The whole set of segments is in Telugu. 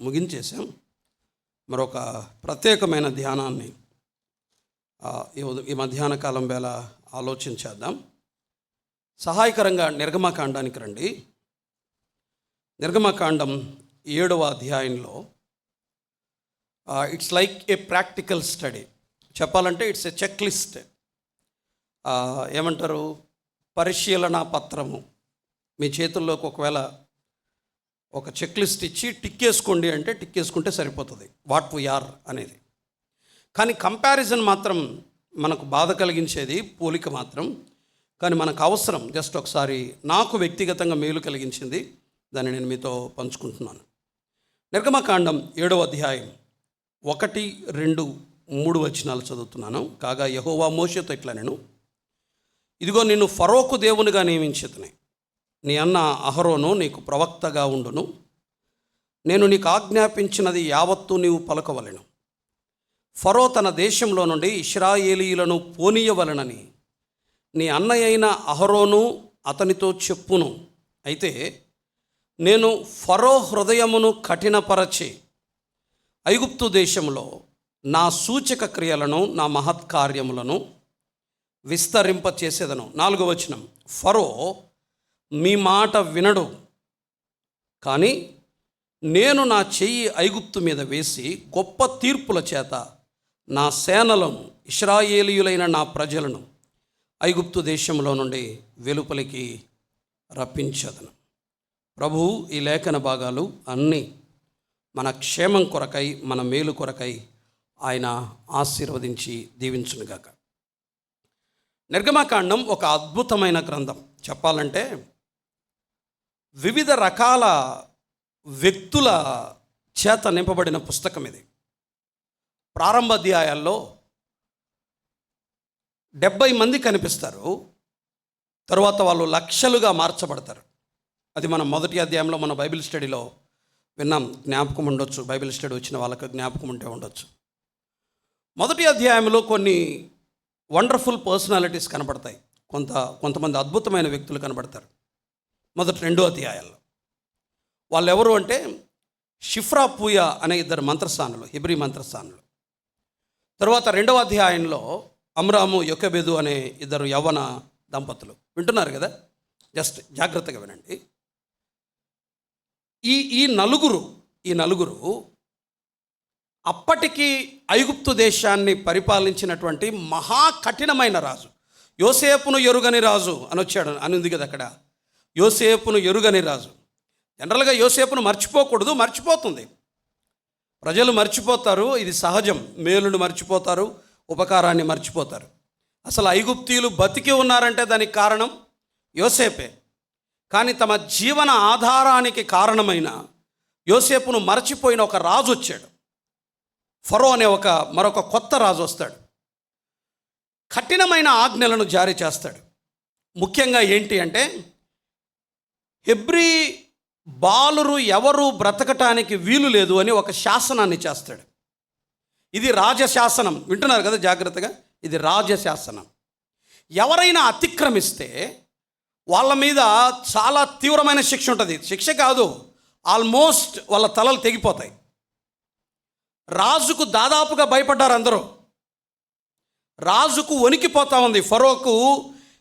ముగించేసాం. మరొక ప్రత్యేకమైన ధ్యానాన్ని ఈ మధ్యాహ్న కాలం వేళ ఆలోచించేద్దాం. సహాయకరంగా నిర్గమకాండానికి రండి. నిర్గమకాండం 7వ అధ్యాయంలో it's like a practical study. చెప్పాలంటే ఇట్స్ ఏ చెక్ లిస్ట్. ఏమంటారు, పరిశీలన పత్రము. మీ చేతుల్లోకి ఒకవేళ ఒక చెక్ లిస్ట్ ఇచ్చి టిక్ వేసుకోండి అంటే టిక్ వేసుకుంటే సరిపోతుంది, వాట్ వి ఆర్ అనేది. కానీ కంపారిజన్ మాత్రం మనకు బాధ కలిగించేది, పోలిక మాత్రం. కానీ మనకు అవసరం. జస్ట్ ఒకసారి నాకు వ్యక్తిగతంగా మేలు కలిగించింది, దాన్ని నేను మీతో పంచుకుంటున్నాను. నిర్గమకాండం 7వ అధ్యాయం 1, 2, 3 వచనాలు చదువుతున్నాను. కాగా యెహోవా మోషేతో ఇట్లా, నేను ఇదిగో నిన్ను ఫరోకు దేవునిగా నియమించితిని. నీ అన్న అహరోను నీకు ప్రవక్తగా ఉండును. నేను నీకు ఆజ్ఞాపించినది యావత్తు నీవు పలకవలెను. ఫరో తన దేశంలో నుండి ఇశ్రాయేలీయులను పోనీయవలెనని నీ అన్నయ్యైన అహరోను అతనితో చెప్పును. అయితే నేను ఫరో హృదయమును కఠినపరచి ఐగుప్తు దేశంలో నా సూచక క్రియలను, నా మహత్కార్యములను విస్తరింపచేసేదను. 4వ వచనం, ఫరో మీ మాట వినడు, కానీ నేను నా చెయ్యి ఐగుప్తు మీద వేసి గొప్ప తీర్పుల చేత నా సేనలను, ఇశ్రాయేలీయులైన నా ప్రజలను ఐగుప్తు దేశంలో నుండి వెలుపలికి రప్పించదను. ప్రభువు ఈ లేఖన భాగాలు అన్నీ మన క్షేమం కొరకై, మన మేలు కొరకై ఆయన ఆశీర్వదించి దీవించునుగాక. నిర్గమకాండం ఒక అద్భుతమైన గ్రంథం. చెప్పాలంటే వివిధ రకాల వ్యక్తుల చేత నింపబడిన పుస్తకం ఇది. ప్రారంభ అధ్యాయాల్లో 70 మంది కనిపిస్తారు. తరువాత వాళ్ళు లక్షలుగా మార్చబడతారు. అది మనం మొదటి అధ్యాయంలో మన బైబిల్ స్టడీలో విన్నాం. జ్ఞాపకం ఉండొచ్చు, బైబిల్ స్టడీ వచ్చిన వాళ్ళకి జ్ఞాపకం ఉంటే ఉండొచ్చు. మొదటి అధ్యాయంలో కొన్ని వండర్ఫుల్ పర్సనాలిటీస్ కనబడతాయి. కొంతమంది అద్భుతమైన వ్యక్తులు కనబడతారు మొదటి 2 అధ్యాయాల్లో. వాళ్ళు ఎవరు అంటే షిఫ్రా పూయా అనే 2 మంత్రస్థానులు, హెబ్రీ మంత్రస్థానులు. తర్వాత 2వ అధ్యాయంలో అమ్రాము, యొకెబెదు అనే 2 యవ్వన దంపతులు. వింటున్నారు కదా, జస్ట్ జాగ్రత్తగా వినండి. ఈ నలుగురు అప్పటికి ఐగుప్తు దేశాన్ని పరిపాలించినటువంటి మహా కఠినమైన రాజు. యోసేపును ఎరుగని రాజు అని వచ్చాడు అని ఉంది కదా అక్కడ. యోసేపును ఎరుగని రాజు. జనరల్గా యోసేపును మర్చిపోకూడదు, మర్చిపోతుంది. ప్రజలు మర్చిపోతారు, ఇది సహజం. మేలును మర్చిపోతారు, ఉపకారాన్ని మర్చిపోతారు. అసలు ఐగుప్తీయులు బతికి ఉన్నారంటే దానికి కారణం యోసేపే. కానీ తమ జీవన ఆధారానికి కారణమైన యోసేపును మర్చిపోయిన ఒక రాజు వచ్చాడు. ఫరో అనే మరొక కొత్త రాజు వస్తాడు. కఠినమైన ఆజ్ఞలను జారీ చేస్తాడు. ముఖ్యంగా ఏంటి అంటే, హెబ్రీ బాలురు ఎవరు బ్రతకటానికి వీలు లేదు అని ఒక శాసనాన్ని చేస్తాడు. ఇది రాజశాసనం. వింటున్నారు కదా జాగ్రత్తగా, ఇది రాజశాసనం. ఎవరైనా అతిక్రమిస్తే వాళ్ళ మీద చాలా తీవ్రమైన శిక్ష ఉంటుంది. శిక్ష కాదు, ఆల్మోస్ట్ వాళ్ళ తలలు తెగిపోతాయి. రాజుకు దాదాపుగా భయపడ్డారు అందరూ. రాజుకు వణికిపోతా ఉంది. ఫరోకు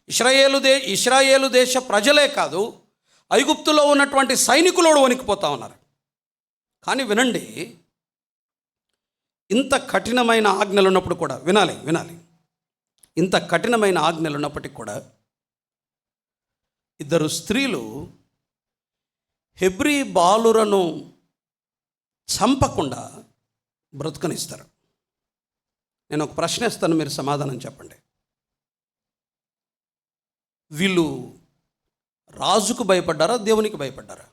ఇశ్రాయేలు దేశ ప్రజలే కాదు, ఐగుప్తులో ఉన్నటువంటి సైనికులు వణికిపోతా ఉన్నారు. కానీ వినండి, ఇంత కఠినమైన ఆజ్ఞలు ఉన్నప్పుడు కూడా, వినాలి, ఇంత కఠినమైన ఆజ్ఞలు ఉన్నప్పటికీ కూడా 2 స్త్రీలు హెబ్రీ బాలురను చంపకుండా బ్రతుకనిస్తారు. నేను ఒక ప్రశ్న ఇస్తాను, మీరు సమాధానం చెప్పండి. వీళ్ళు రాజుకు భయపడ్డారా, దేవునికి భయపడ్డారా?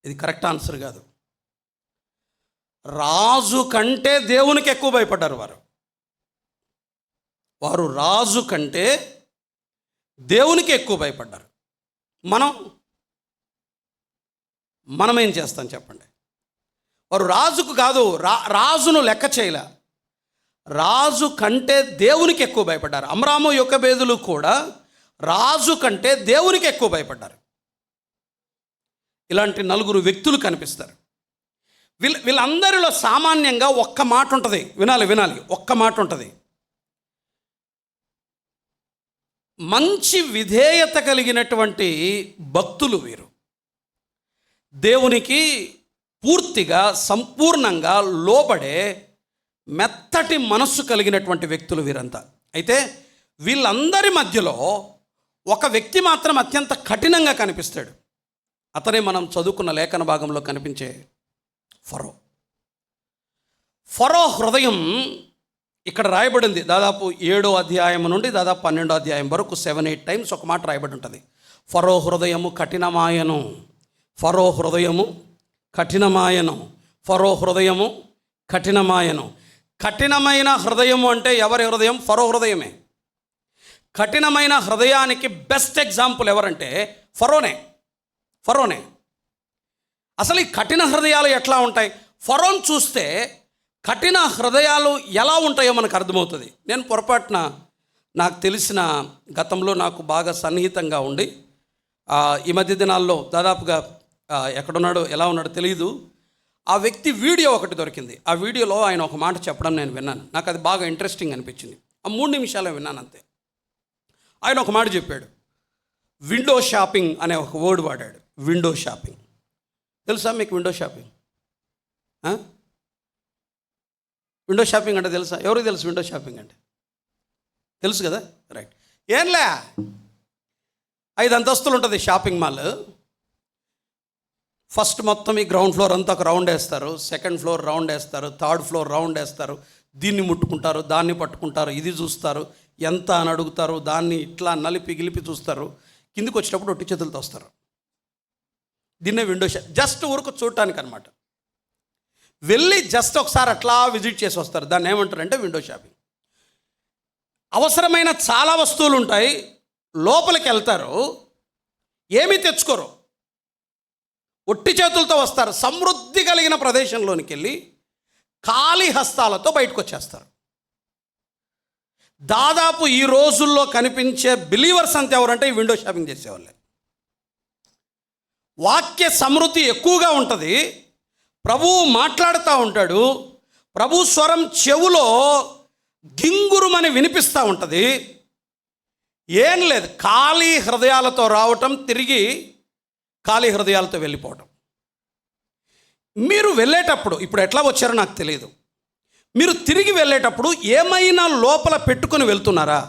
ఇది కరెక్ట్ ఆన్సర్ కాదు. రాజు కంటే దేవునికి ఎక్కువ భయపడ్డారు వారు రాజు కంటే దేవునికి ఎక్కువ భయపడ్డారు. మనం ఏం చేస్తాం చెప్పండి? వారు రాజుకు కాదు, రాజును లెక్క చేయలే, రాజు కంటే దేవునికి ఎక్కువ భయపడ్డారు. అమ్రాము, యొకెబెదులు కూడా రాజు కంటే దేవునికి ఎక్కువ భయపడ్డారు. ఇలాంటి నలుగురు వ్యక్తులు కనిపిస్తారు. వీళ్ళందరిలో సామాన్యంగా ఒక్క మాట ఉంటుంది. వినాలి, ఒక్క మాట ఉంటుంది. మంచి విధేయత కలిగినటువంటి భక్తులు వీరు. దేవునికి పూర్తిగా సంపూర్ణంగా లోబడే మెత్తటి మనస్సు కలిగినటువంటి వ్యక్తులు వీరంతా. అయితే వీళ్ళందరి మధ్యలో ఒక వ్యక్తి మాత్రం అత్యంత కఠినంగా కనిపిస్తాడు. అతనే మనం చదువుకున్న లేఖన భాగంలో కనిపించే ఫరో హృదయం ఇక్కడ రాయబడింది. దాదాపు 7వ అధ్యాయం నుండి దాదాపు 12వ అధ్యాయం వరకు 7-8 టైమ్స్ ఒక మాట రాయబడి ఉంటుంది. ఫరో హృదయము కఠినమాయను, ఫరో హృదయము కఠినమాయను, ఫరో హృదయము కఠినమాయను. కఠినమైన హృదయము అంటే ఎవరి హృదయం? ఫరో హృదయమే. కఠినమైన హృదయానికి బెస్ట్ ఎగ్జాంపుల్ ఎవరంటే ఫరోనే. అసలు ఈ కఠిన హృదయాలు ఎట్లా ఉంటాయి? ఫరోని చూస్తే కఠిన హృదయాలు ఎలా ఉంటాయో మనకు అర్థమవుతుంది. నేను పొరపాటున నాకు తెలిసిన గతంలో నాకు బాగా సన్నిహితంగా ఉండి ఈ మధ్య దినాల్లో దాదాపుగా ఎక్కడున్నాడో ఎలా ఉన్నాడో తెలియదు, ఆ వ్యక్తి వీడియో ఒకటి దొరికింది. ఆ వీడియోలో ఆయన ఒక మాట చెప్పడం నేను విన్నాను. నాకు అది బాగా ఇంట్రెస్టింగ్ అనిపించింది. ఆ 3 నిమిషాలే విన్నాను అంతే. ఆయన ఒక మాట చెప్పాడు. విండో షాపింగ్ అనే ఒక వర్డ్ వాడాడు. విండో షాపింగ్ తెలుసా మీకు? విండో షాపింగ్ విండో షాపింగ్ అంటే తెలుసా? ఎవరికి తెలుసు విండో షాపింగ్ అంటే? తెలుసు కదా, రైట్. ఏంలే 5 అంతస్తులు ఉంటుంది షాపింగ్ మాల్. ఫస్ట్ మొత్తం ఈ గ్రౌండ్ ఫ్లోర్ అంతా ఒక రౌండ్ వేస్తారు, సెకండ్ ఫ్లోర్ రౌండ్ వేస్తారు, థర్డ్ ఫ్లోర్ రౌండ్ వేస్తారు. దీన్ని ముట్టుకుంటారు, దాన్ని పట్టుకుంటారు, ఇది చూస్తారు, ఎంత అని అడుగుతారు, దాన్ని ఇట్లా నలిపి గిలిపి చూస్తారు. కిందికి వచ్చేటప్పుడు ఒట్టి చేతులతో వస్తారు. దీన్నే విండో షాప్. జస్ట్ ఊరుకు చూడటానికి అనమాట. వెళ్ళి జస్ట్ ఒకసారి అట్లా విజిట్ చేసి వస్తారు. దాన్ని ఏమంటారంటే విండో షాపింగ్. అవసరమైన చాలా వస్తువులు ఉంటాయి. లోపలికి వెళ్తారు, ఏమీ తెచ్చుకోరు, ఒట్టి చేతులతో వస్తారు. సమృద్ధి కలిగిన ప్రదేశంలోనికి వెళ్ళి ఖాళీ హస్తాలతో బయటకు వచ్చేస్తారు. దాదాపు ఈ రోజుల్లో కనిపించే బిలీవర్స్ అంతా ఎవరంటే ఈ విండో షాపింగ్ చేసేవాళ్ళే. వాక్య సమృద్ధి ఎక్కువగా ఉంటుంది. ప్రభువు మాట్లాడుతూ ఉంటాడు. ప్రభు స్వరం చెవులో గింగురుమని వినిపిస్తూ ఉంటుంది. ఏం లేదు, ఖాళీ హృదయాలతో రావటం, తిరిగి ఖాళీ హృదయాలతో వెళ్ళిపోవటం. మీరు వెళ్ళేటప్పుడు, ఇప్పుడు ఎట్లా వచ్చారో నాకు తెలియదు, మీరు తిరిగి వెళ్ళేటప్పుడు ఏమైనా లోపల పెట్టుకొని వెళ్తున్నారా?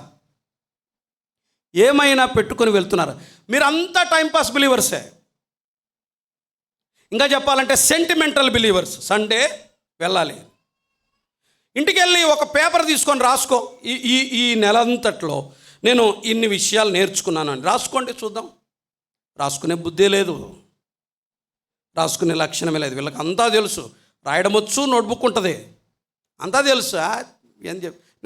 ఏమైనా పెట్టుకొని వెళ్తున్నారా? మీరంతా టైంపాస్ బిలీవర్సే. ఇంకా చెప్పాలంటే సెంటిమెంటల్ బిలీవర్స్. సండే వెళ్ళాలి, ఇంటికి వెళ్ళి ఒక పేపర్ తీసుకొని రాసుకో, ఈ నెలంతట్లో నేను ఇన్ని విషయాలు నేర్చుకున్నాను అని రాసుకోండి చూద్దాం. రాసుకునే బుద్ధే లేదు, రాసుకునే లక్షణమే లేదు. వీళ్ళకి అంతా తెలుసు, రాయడం వచ్చు, నోట్బుక్ ఉంటుంది, అంతా తెలుసు. ఏం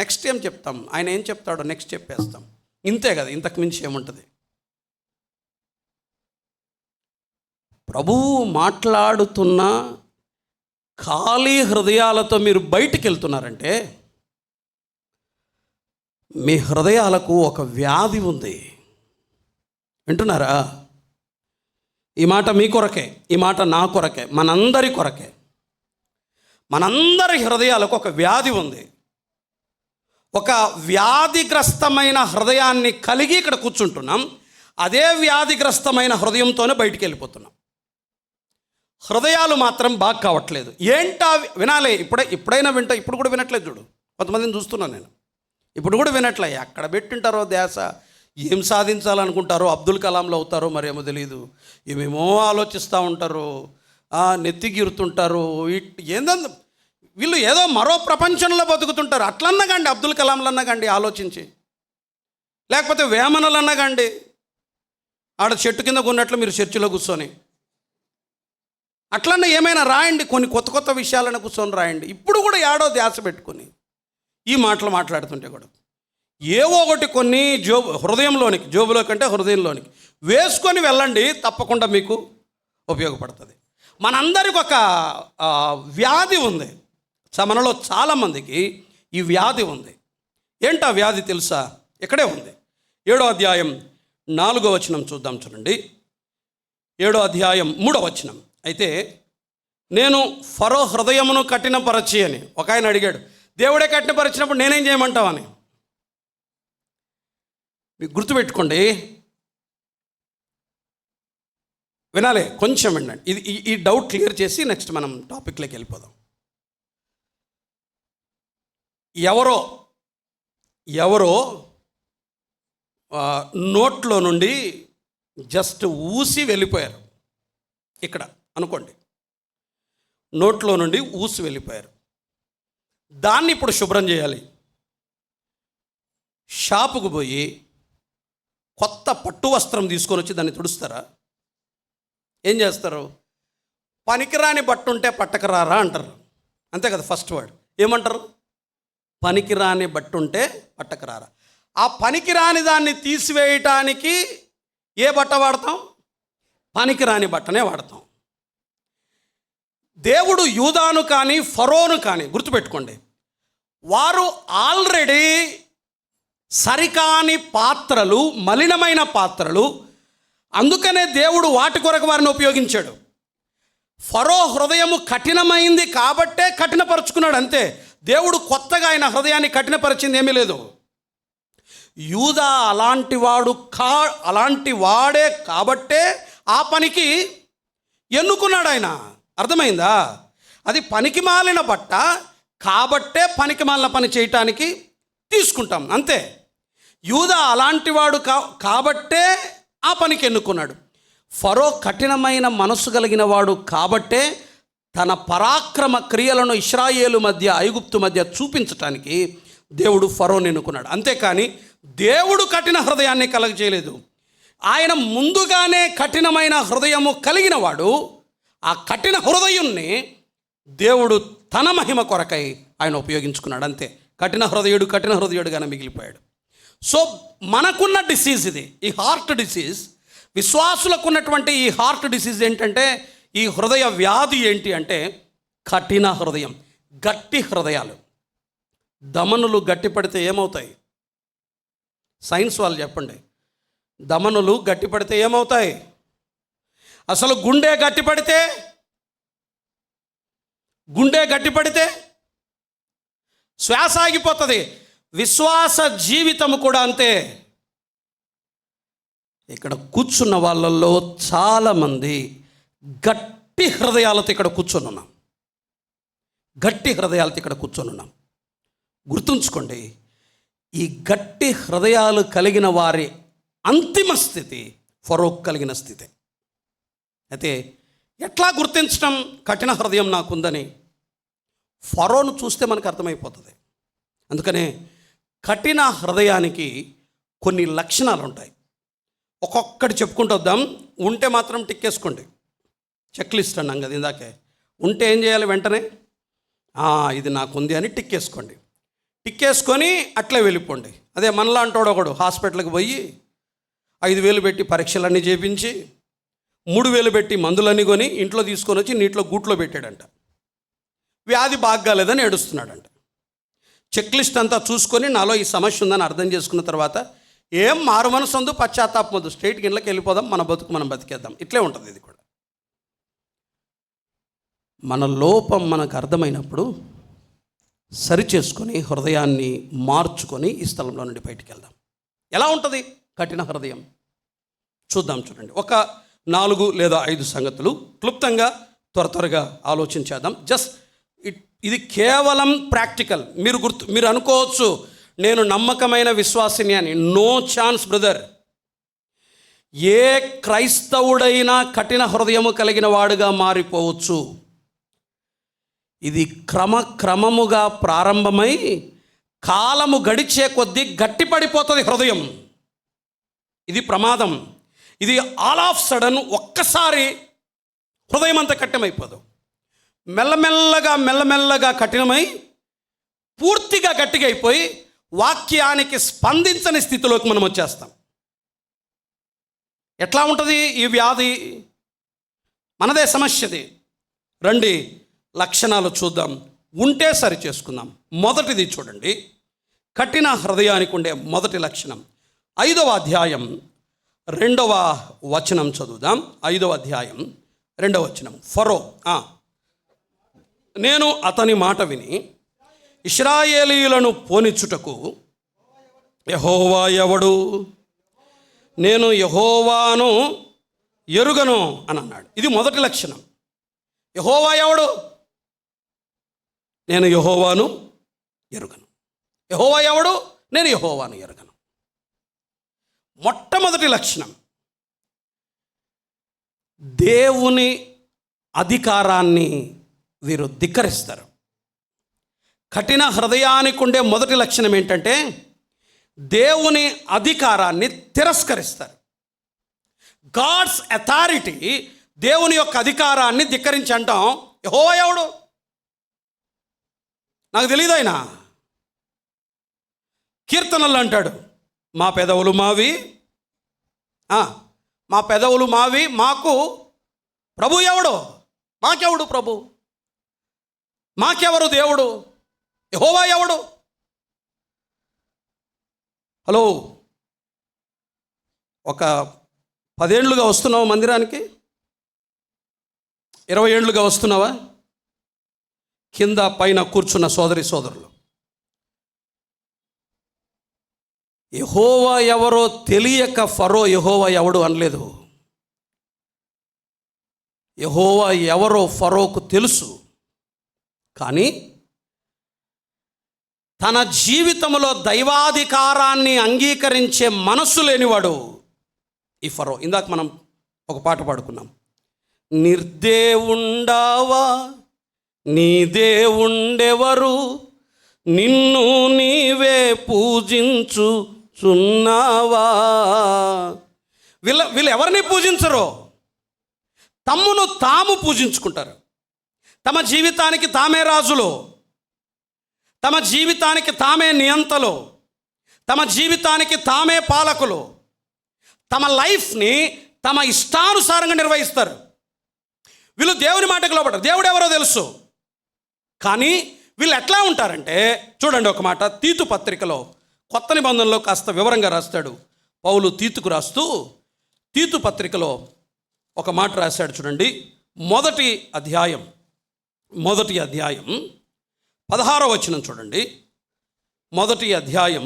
నెక్స్ట్ ఏం చెప్తాం, ఆయన ఏం చెప్తాడో నెక్స్ట్ చెప్పేస్తాం, ఇంతే కదా, ఇంతకు మించి ఏముంటుంది? ప్రభువు మాట్లాడుతున్న ఖాళీ హృదయాలతో మీరు బయటికి వెళ్తున్నారంటే మీ హృదయాలకు ఒక వ్యాధి ఉంది. వింటున్నారా? ఈ మాట మీ కొరకే, ఈ మాట నా కొరకే, మనందరి కొరకే. మనందరి హృదయాలకు ఒక వ్యాధి ఉంది. ఒక వ్యాధిగ్రస్తమైన హృదయాన్ని కలిగి ఇక్కడ కూర్చుంటున్నాం. అదే వ్యాధిగ్రస్తమైన హృదయంతోనే బయటికి వెళ్ళిపోతున్నాం. హృదయాలు మాత్రం బాగా కావట్లేదు. ఏంటా? వినాలి, ఇప్పుడైనా వింటా. ఇప్పుడు కూడా వినట్లేదు. చూడు, కొంతమందిని చూస్తున్నాను నేను, ఇప్పుడు కూడా వినట్లే. ఎక్కడ పెట్టింటారో ధ్యాస, ఏం సాధించాలనుకుంటారో, అబ్దుల్ కలాంలో అవుతారో మరేమో తెలియదు, ఏమేమో ఆలోచిస్తూ ఉంటారు, నెత్తిగిరుతుంటారు. ఏందంత వీళ్ళు ఏదో మరో ప్రపంచంలో బతుకుతుంటారు. అట్లన్నగాండి, అబ్దుల్ కలాంలు అన్నగాండి ఆలోచించి, లేకపోతే వేమనలు అన్నగాండి, ఆడ చెట్టు కింద కొన్నట్లు మీరు చర్చిలో కూర్చొని అట్లన్నా ఏమైనా రాయండి, కొన్ని కొత్త కొత్త విషయాలను కూర్చొని రాయండి. ఇప్పుడు కూడా ఏడో ధ్యాస పెట్టుకొని ఈ మాటలు మాట్లాడుతుంటే కూడా ఏవో ఒకటి కొన్ని హృదయంలోనికి, జోబులో కంటే హృదయంలోనికి వేసుకొని వెళ్ళండి, తప్పకుండా మీకు ఉపయోగపడుతుంది. మనందరికి ఒక వ్యాధి ఉంది. మనలో చాలామందికి ఈ వ్యాధి ఉంది. ఏంటా వ్యాధి తెలుసా? ఇక్కడే ఉంది. 7వ అధ్యాయం 4వ వచనం చూద్దాం. చూడండి, 7వ అధ్యాయం 3వ వచనం. అయితే నేను ఫరో హృదయమును కఠినపరచి అని ఒక ఆయన అడిగాడు, దేవుడే కఠినపరిచినప్పుడు నేనేం చేయమంటావని. మీకు గుర్తుపెట్టుకోండి, వినాలి, కొంచెం వినండి. ఈ డౌట్ క్లియర్ చేసి నెక్స్ట్ మనం టాపిక్లోకి వెళ్ళిపోదాం. ఎవరో నోట్లో నుండి జస్ట్ ఊసి వెళ్ళిపోయారు. ఇక్కడ అనుకోండి, నోట్లో నుండి ఊసి వెళ్ళిపోయారు. దాన్ని ఇప్పుడు శుభ్రం చేయాలి. షాపుకు పోయి కొత్త పట్టు వస్త్రం తీసుకొని వచ్చి దాన్ని తుడుస్తారా? ఏం చేస్తారు? పనికిరాని బట్ట ఉంటే పట్టకరారా అంటారు. అంతే కదా ఫస్ట్ వర్డ్. ఏమంటారు? పనికిరాని బట్ట ఉంటే పట్టకరారా. ఆ పనికిరాని దాన్ని తీసివేయటానికి ఏ బట్ట వాడతాం? పనికిరాని బట్టనే వాడతాం. దేవుడు యూదాను కానీ ఫరోను కానీ గుర్తుపెట్టుకోండి, వారు ఆల్రెడీ సరికాని పాత్రలు, మలినమైన పాత్రలు. అందుకనే దేవుడు వాటి కొరకు వారిని ఉపయోగించాడు. ఫరో హృదయము కఠినమైంది కాబట్టే కఠినపరుచుకున్నాడు, అంతే. దేవుడు కొత్తగా ఆయన హృదయాన్ని కఠినపరిచింది ఏమీ లేదు. యూదా అలాంటి వాడే కాబట్టే ఆ పనికి ఎన్నుకున్నాడు ఆయన. అర్థమైందా? అది పనికి మాలిన బట్ట కాబట్టే పనికి మాలిన పని చేయటానికి తీసుకుంటాం, అంతే. యూదా అలాంటి వాడు కాబట్టే ఆ పనికి ఎన్నుకున్నాడు. ఫరో కఠినమైన మనసు కలిగిన వాడు కాబట్టే తన పరాక్రమ క్రియలను ఇశ్రాయేలు మధ్య, ఐగుప్తు మధ్య చూపించటానికి దేవుడు ఫరోని ఎన్నుకున్నాడు. అంతేకాని దేవుడు కఠిన హృదయాన్ని కలగజేయలేదు. ఆయన ముందుగానే కఠినమైన హృదయము కలిగిన వాడు. ఆ కఠిన హృదయుణ్ణి దేవుడు తన మహిమ కొరకై ఆయన ఉపయోగించుకున్నాడు, అంతే. కఠిన హృదయుడుగానే మిగిలిపోయాడు. సో మనకున్న డిసీజ్ ఇది, ఈ హార్ట్ డిసీజ్. విశ్వాసులకు ఉన్నటువంటి ఈ హార్ట్ డిసీజ్ ఏంటంటే, ఈ హృదయ వ్యాధి ఏంటి అంటే కఠిన హృదయం, గట్టి హృదయాలు. దమనులు గట్టిపడితే ఏమవుతాయి? సైన్స్ వాళ్ళు చెప్పండి. దమనులు గట్టిపడితే ఏమవుతాయి? అసలు గుండె గట్టిపడితే శ్వాస ఆగిపోతుంది. విశ్వాస జీవితం కూడా అంతే. ఇక్కడ కూర్చున్న వాళ్ళల్లో చాలామంది గట్టి హృదయాలతో ఇక్కడ కూర్చొని ఉన్నాం. గుర్తుంచుకోండి, ఈ గట్టి హృదయాలు కలిగిన వారి అంతిమ స్థితి ఫరో కలిగిన స్థితి. అయితే ఎట్లా గుర్తించడం కఠిన హృదయం నాకుందని? ఫరోను చూస్తే మనకు అర్థమైపోతుంది. అందుకనే కఠిన హృదయానికి కొన్ని లక్షణాలు ఉంటాయి. ఒక్కొక్కటి చెప్పుకుంటూ వద్దాం. ఉంటే మాత్రం టిక్కేసుకోండి. చెక్ లిస్ట్ అన్నాం కదా ఇందాకే. ఉంటే ఏం చేయాలి? వెంటనే ఇది నాకుంది అని టిక్కేసుకోండి. టిక్కేసుకొని అట్లే వెళ్ళిపోండి. అదే మనలాంటోడు ఒకడు హాస్పిటల్కి పోయి 5,000 పెట్టి పరీక్షలన్నీ చేయించి 3,000 పెట్టి మందులన్నీ కొని ఇంట్లో తీసుకొని వచ్చి నీటిలో గూట్లో పెట్టాడంట. వ్యాధి బాగాలేదని ఏడుస్తున్నాడంట. చెక్ లిస్ట్ అంతా చూసుకొని నాలో ఈ సమస్య ఉందని అర్థం చేసుకున్న తర్వాత ఏం మారు మనసు అందు పశ్చాత్తాపం వద్దు, స్ట్రైట్కి ఇళ్ళకి వెళ్ళిపోదాం, మన బతుకు మనం బతికేద్దాం. ఇట్లే ఉంటుంది ఇది కూడా. మన లోపం మనకు అర్థమైనప్పుడు సరిచేసుకొని హృదయాన్ని మార్చుకొని ఈ స్థలంలో నుండి బయటికి వెళ్దాం. ఎలా ఉంటుంది కఠిన హృదయం? చూడండి. ఒక 4 లేదా 5 సంగతులు క్లుప్తంగా త్వరగా ఆలోచించేద్దాం. ఇది కేవలం ప్రాక్టికల్. మీరు అనుకోవచ్చు నేను నమ్మకమైన విశ్వాసిని అని. No chance brother. ఏ క్రైస్తవుడైనా కఠిన హృదయము కలిగిన వాడుగా మారిపోవచ్చు. ఇది క్రమముగా ప్రారంభమై కాలము గడిచే కొద్దీ గట్టిపడిపోతుంది హృదయం. ఇది ప్రమాదం. ఇది ఆల్ ఆఫ్ సడన్ ఒక్కసారి హృదయం అంతా కఠినమైపోదు. మెల్లమెల్లగా కఠినమై పూర్తిగా గట్టిగా అయిపోయి వాక్యానికి స్పందించని స్థితిలోకి మనం వచ్చేస్తాం. ఎట్లా ఉంటుంది ఈ వ్యాధి? మనదే సమస్యది. రండి లక్షణాలు చూద్దాం, ఉంటే సరి చేసుకుందాం. మొదటిది చూడండి, కఠిన హృదయానికి ఉండే మొదటి లక్షణం 5వ అధ్యాయం రెండవ వచనం చదువుదాం. 5వ అధ్యాయం 2వ వచనం. ఫరో, నేను అతని మాట విని ఇశ్రాయేలీయులను పోనిచ్చుటకు యెహోవా ఎవడు, నేను యెహోవాను ఎరుగను అని అన్నాడు. ఇది మొదటి లక్షణం. యెహోవా ఎవడు? నేను యెహోవాను ఎరుగను. యెహోవా ఎవడు? నేను యెహోవాను ఎరుగను. మొట్టమొదటి లక్షణం, దేవుని అధికారాన్ని వీరు ధిక్కరిస్తారు. కఠిన హృదయానికి ఉండే మొదటి లక్షణం ఏంటంటే దేవుని అధికారాన్ని తిరస్కరిస్తారు. గాడ్స్ అథారిటీ, దేవుని యొక్క అధికారాన్ని ధిక్కరించి అంటాం యెహోవా ఎవడు? నాకు తెలియదు ఆయన. కీర్తనలు అంటాడు, మా పెదవులు మావి, మా పెదవులు మావి, మాకు ప్రభు ఎవడు? మాకెవడు ప్రభు? మాకెవరు దేవుడు? యెహోవా ఎవడు? హలో, ఒక 10 ఏళ్ళుగా వస్తున్నావా మందిరానికి? 20 ఏళ్ళుగా వస్తున్నావా? కింద పైన కూర్చున్న సోదరి సోదరులు, యెహోవా ఎవరో తెలియక ఫరో యెహోవా ఎవడు అనలేదు. యెహోవా ఎవరో ఫరోకు తెలుసు. కానీ తన జీవితంలో దైవాధికారాన్ని అంగీకరించే మనస్సు లేనివాడు ఈ ఫరో. ఇందాక మనం ఒక పాట పాడుకున్నాం, నిర్దేవుండావా నీ దేవుండెవరు, నిన్ను నీవే పూజించుచున్నావా. వీళ్ళు ఎవరిని పూజించరో తమ్మును తాము పూజించుకుంటారు. తమ జీవితానికి తామే రాజులు, తమ జీవితానికి తామే నియంతలు, తమ జీవితానికి తామే పాలకులు, తమ లైఫ్ని తమ ఇష్టానుసారంగా నిర్వహిస్తారు. వీళ్ళు దేవుని మాటకు లోపడరు. దేవుడు ఎవరో తెలుసు, కానీ వీళ్ళు ఎట్లా ఉంటారంటే చూడండి ఒక మాట, తీతు పత్రికలో కొత్త నిబంధనలో కాస్త వివరంగా రాస్తాడు పౌలు. తీతుకు రాస్తూ తీతు పత్రికలో ఒక మాట రాశాడు చూడండి. మొదటి అధ్యాయం 16వ వచనం చూడండి. మొదటి అధ్యాయం,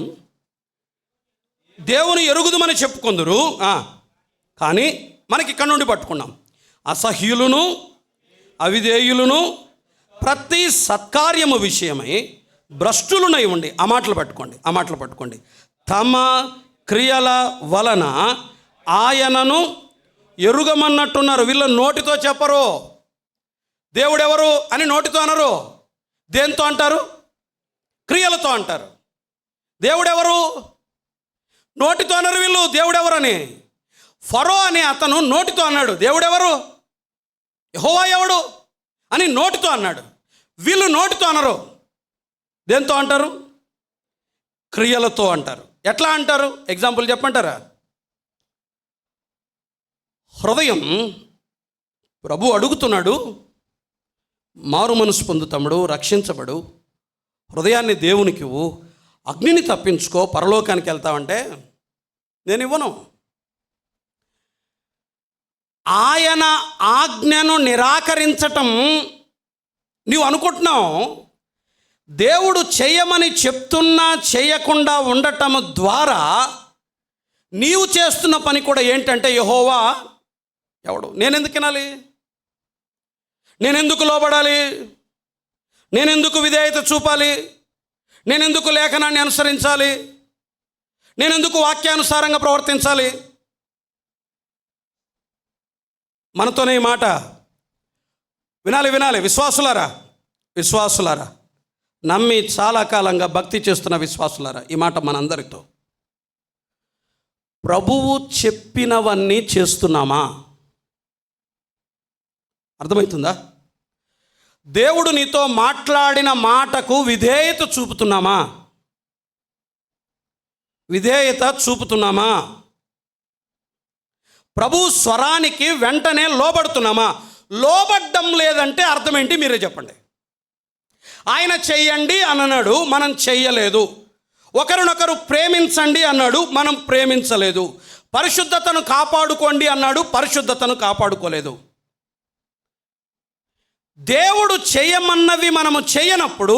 దేవుని ఎరుగుదుమని చెప్పుకొందురు, కానీ మనకి ఇక్కడ నుండి పట్టుకున్నాం, అసహ్యులను అవిధేయులను ప్రతి సత్కార్యము విషయమై భ్రష్టులునై ఉండి, ఆ మాటలు పట్టుకోండి, తమ క్రియల వలన ఆయనను ఎరుగమన్నట్టున్నారు. వీళ్ళ నోటితో చెప్పరు దేవుడెవరు అని, నోటితో అనరు. దేంతో అంటారు? క్రియలతో అంటారు. దేవుడెవరు నోటితో అనరు వీళ్ళు. దేవుడెవరని ఫరో అని అతను నోటితో అన్నాడు, దేవుడెవరు యెహోవా ఎవడు అని నోటితో అన్నాడు. వీళ్ళు నోటితో అనరు. దేంతో అంటారు? క్రియలతో అంటారు. ఎట్లా అంటారు? ఎగ్జాంపుల్ చెప్పంటారా? హృదయం ప్రభు అడుగుతున్నాడు, మారు మనసు పొందు తమ్ముడు, రక్షించబడు, హృదయాన్ని దేవునికి ఇవ్వు, అగ్నిని తప్పించుకో, పరలోకానికి వెళ్తావంటే నేను ఇవ్వను. ఆయన ఆజ్ఞను నిరాకరించటం నీవు అనుకుంటున్నావు. దేవుడు చేయమని చెప్తున్నా చేయకుండా ఉండటం ద్వారా నీవు చేస్తున్న పని కూడా ఏంటంటే యెహోవా ఎవడు, నేనెందుకు వినాలి, నేనెందుకు లోబడాలి, నేనెందుకు విధేయత చూపాలి, నేనెందుకు లేఖనాన్ని అనుసరించాలి, నేనెందుకు వాక్యానుసారంగా ప్రవర్తించాలి. మనతోనే ఈ మాట వినాలి. విశ్వాసులారా, నమ్మి చాలా కాలంగా భక్తి చేస్తున్న విశ్వాసులారా, ఈ మాట మనందరితో, ప్రభువు చెప్పినవన్నీ చేస్తున్నామా? అర్థమవుతుందా? దేవుడు నీతో మాట్లాడిన మాటకు విధేయత చూపుతున్నామా? ప్రభు స్వరానికి వెంటనే లోబడుతున్నామా? లోబడ్డం లేదంటే అర్థం ఏంటి మీరే చెప్పండి. ఆయన చెయ్యండి అన్నాడు, మనం చెయ్యలేదు. ఒకరినొకరు ప్రేమించండి అన్నాడు, మనం ప్రేమించలేదు. పరిశుద్ధతను కాపాడుకోండి అన్నాడు, పరిశుద్ధతను కాపాడుకోలేదు. దేవుడు చేయమన్నవి మనము చేయనప్పుడు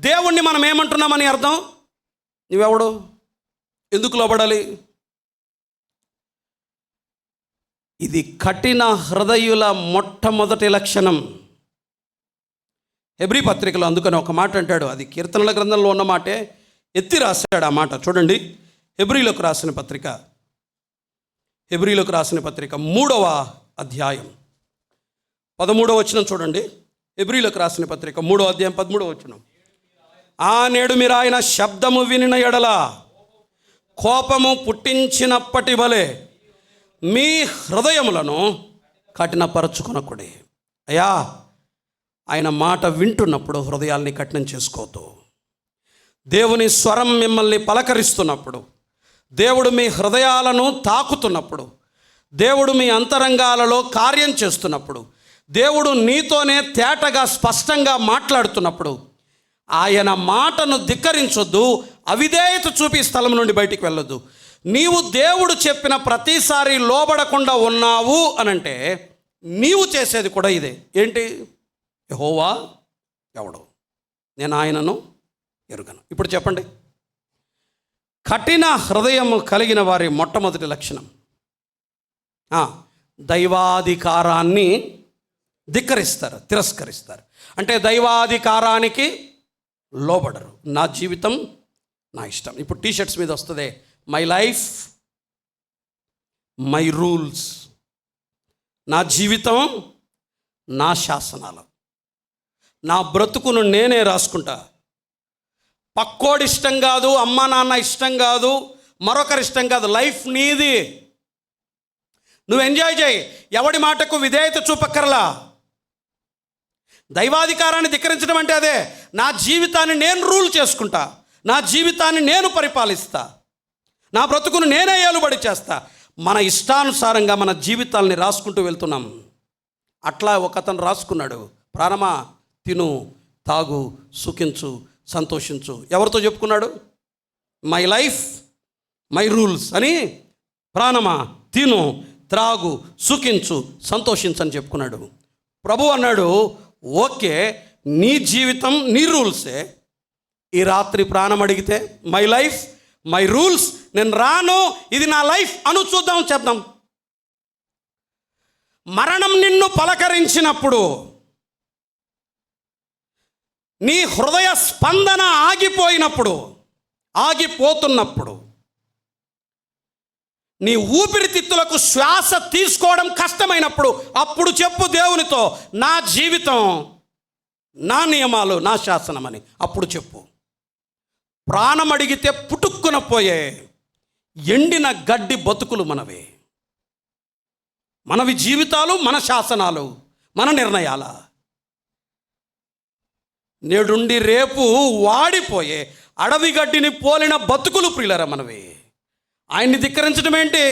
దేవుణ్ణి మనం ఏమంటున్నామని అర్థం? నువ్వెవడు, ఎందుకు లోబడాలి? ఇది కఠిన హృదయుల మొట్టమొదటి లక్షణం. హెబ్రీ పత్రికలో అందుకని ఒక మాట అంటాడు, అది కీర్తనల గ్రంథంలో ఉన్న మాటే ఎత్తి రాశాడు ఆ మాట. చూడండి, హెబ్రీలోకి రాసిన పత్రిక 3వ అధ్యాయం 13వ వచనం చూడండి. హెబ్రీలోకి రాసిన పత్రిక 3వ అధ్యాయం 13వ వచనం. ఆ నేడు మీరు ఆయన శబ్దము వినిన ఎడల కోపము పుట్టించినప్పటి వలె మీ హృదయములను కఠినపరచుకొనకుడి. అయ్యా, ఆయన మాట వింటున్నప్పుడు హృదయాల్ని కఠినం చేసుకోవద్దు. దేవుని స్వరం మిమ్మల్ని పలకరిస్తున్నప్పుడు, దేవుడు మీ హృదయాలను తాకుతున్నప్పుడు, దేవుడు మీ అంతరంగాలలో కార్యం చేస్తున్నప్పుడు, దేవుడు నీతోనే తేటగా స్పష్టంగా మాట్లాడుతున్నప్పుడు ఆయన మాటను ధిక్కరించొద్దు. అవిధేయత చూపి స్థలం నుండి బయటికి వెళ్ళొద్దు. నీవు దేవుడు చెప్పిన ప్రతిసారి లోబడకుండా ఉన్నావు అనంటే నీవు చేసేది కూడా ఇదే. ఏంటి? యెహోవా ఎవడు, నేను ఆయనను ఎరుగను. ఇప్పుడు చెప్పండి, కఠిన హృదయము కలిగిన వారి మొట్టమొదటి లక్షణం దైవాధికారాన్ని ధిక్కరిస్తారు, తిరస్కరిస్తారు. అంటే దైవాధికారానికి లోబడరు. నా జీవితం నా ఇష్టం. ఇప్పుడు టీషర్ట్స్ మీద వస్తుంది, మై లైఫ్ మై రూల్స్. నా జీవితం నా శాసనాలు, నా బ్రతుకును నేనే రాసుకుంటా. పక్కోడి ఇష్టం కాదు, అమ్మ నాన్న ఇష్టం కాదు, మరొకరి ఇష్టం కాదు. లైఫ్ నీది, నువ్వు ఎంజాయ్ చేయి. ఎవడి మాటకు విధేయత చూపక్కర్లా. దైవాధికారాన్ని ధిక్కరించడం అంటే అదే. నా జీవితాన్ని నేను రూల్ చేసుకుంటా, నా జీవితాన్ని నేను పరిపాలిస్తా, నా బ్రతుకును నేనే ఏలుబడి చేస్తా. మన ఇష్టానుసారంగా మన జీవితాల్ని రాసుకుంటూ వెళ్తున్నాం. అట్లా ఒకతను రాసుకున్నాడు, ప్రాణమా తిను, తాగు, సుఖించు, సంతోషించు. ఎవరితో చెప్పుకున్నాడు? మై లైఫ్ మై రూల్స్ అని. ప్రాణమా తిను, త్రాగు, సుఖించు, సంతోషించు అని చెప్పుకున్నాడు. ప్రభు అన్నాడు, ఓకే, నీ జీవితం నీ రూల్సే. ఈ రాత్రి ప్రాణం అడిగితే మై లైఫ్ మై రూల్స్, నేను రాను, ఇది నా లైఫ్ అను, చూద్దాం, చెప్దాం. మరణం నిన్ను పలకరించినప్పుడు, నీ హృదయ స్పందన ఆగిపోతున్నప్పుడు, నీ ఊపిరితిత్తులకు శ్వాస తీసుకోవడం కష్టమైనప్పుడు, అప్పుడు చెప్పు దేవునితో, నా జీవితం నా నియమాలు నా శాసనం అని. అప్పుడు చెప్పు. ప్రాణం అడిగితే పుట్టుక్కున పోయే ఎండిన గడ్డి బతుకులు మనవి జీవితాలు, మన శాసనాలు, మన నిర్ణయాల. నేడుండి రేపు వాడిపోయే అడవి గడ్డిని పోలిన బతుకులు ప్రియులరా మనవి. ఆయన్ని ధిక్కరించడం ఏంటి?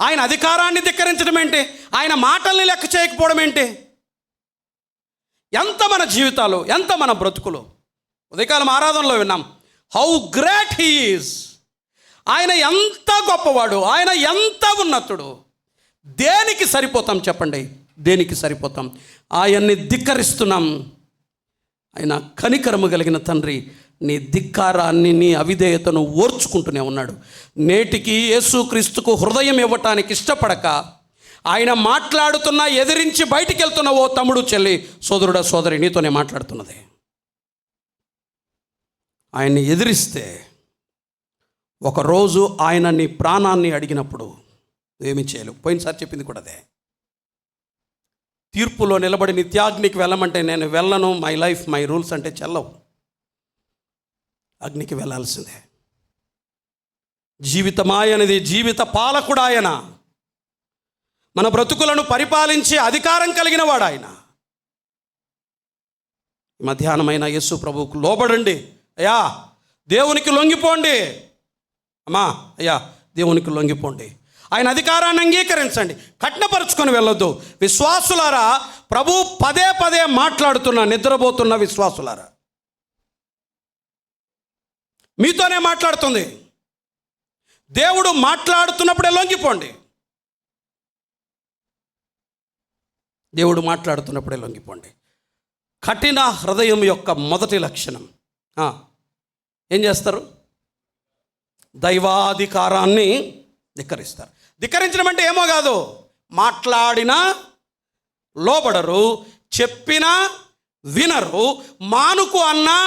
ఆయన అధికారాన్ని ధిక్కరించడం ఏంటి? ఆయన మాటల్ని లెక్క చేయకపోవడం ఏంటి? ఎంత మన జీవితాలు, ఎంత మన బ్రతుకులు. ఉదయకాలం ఆరాధనలో విన్నాం, హౌ గ్రేట్ హీ ఈజ్. ఆయన ఎంత గొప్పవాడు, ఆయన ఎంత ఉన్నతుడు. దేనికి సరిపోతాం చెప్పండి? దేనికి సరిపోతాం? ఆయన్ని ధిక్కరిస్తున్నాం. ఆయన కనికరము కలిగిన తండ్రి నీ ధిక్కారాన్ని, నీ అవిధేయతను ఓర్చుకుంటూనే ఉన్నాడు. నేటికి యేసుక్రీస్తుకు హృదయం ఇవ్వటానికి ఇష్టపడక ఆయన మాట్లాడుతున్నా ఎదిరించి బయటికి వెళ్తున్న ఓ తమ్ముడు, చెల్లి, సోదరుడా, సోదరి, నీతోనే మాట్లాడుతున్నది. ఆయన్ని ఎదిరిస్తే ఒకరోజు ఆయన నీ ప్రాణాన్ని అడిగినప్పుడు ఏమి చేయలేవు. పోయినసారి చెప్పింది కూడా అదే. తీర్పులో నిలబడి నిత్యాగ్నికి వెళ్ళమంటే నేను వెళ్ళను, మై లైఫ్ మై రూల్స్ అంటే చెల్లవు. అగ్నికి వెళ్ళాల్సిందే. జీవితమాయనది, జీవిత పాలకుడు ఆయన. మన బ్రతుకులను పరిపాలించే అధికారం కలిగిన వాడు ఆయన. మధ్యాహ్నమైన యేసు ప్రభువుకు లోబడండి. అయ్యా దేవునికి లొంగిపోండి. అమ్మా అయ్యా దేవునికి లొంగిపోండి. ఆయన అధికారాన్ని అంగీకరించండి. కఠినపరుచుకొని వెళ్ళొద్దు. విశ్వాసులారా, ప్రభు పదే పదే మాట్లాడుతున్న నిద్రపోతున్న విశ్వాసులారా, మీతోనే మాట్లాడుతుంది. దేవుడు మాట్లాడుతున్నప్పుడే లొంగిపోండి. దేవుడు మాట్లాడుతున్నప్పుడే లొంగిపోండి. కఠిన హృదయం యొక్క మొదటి లక్షణం ఏం చేస్తారు? దైవాధికారాన్ని ధిక్కరిస్తారు. ధిక్కరించడం అంటే ఏమో కాదు, మాట్లాడినా లోబడరు, చెప్పినా వినరు, మానుకు అన్నా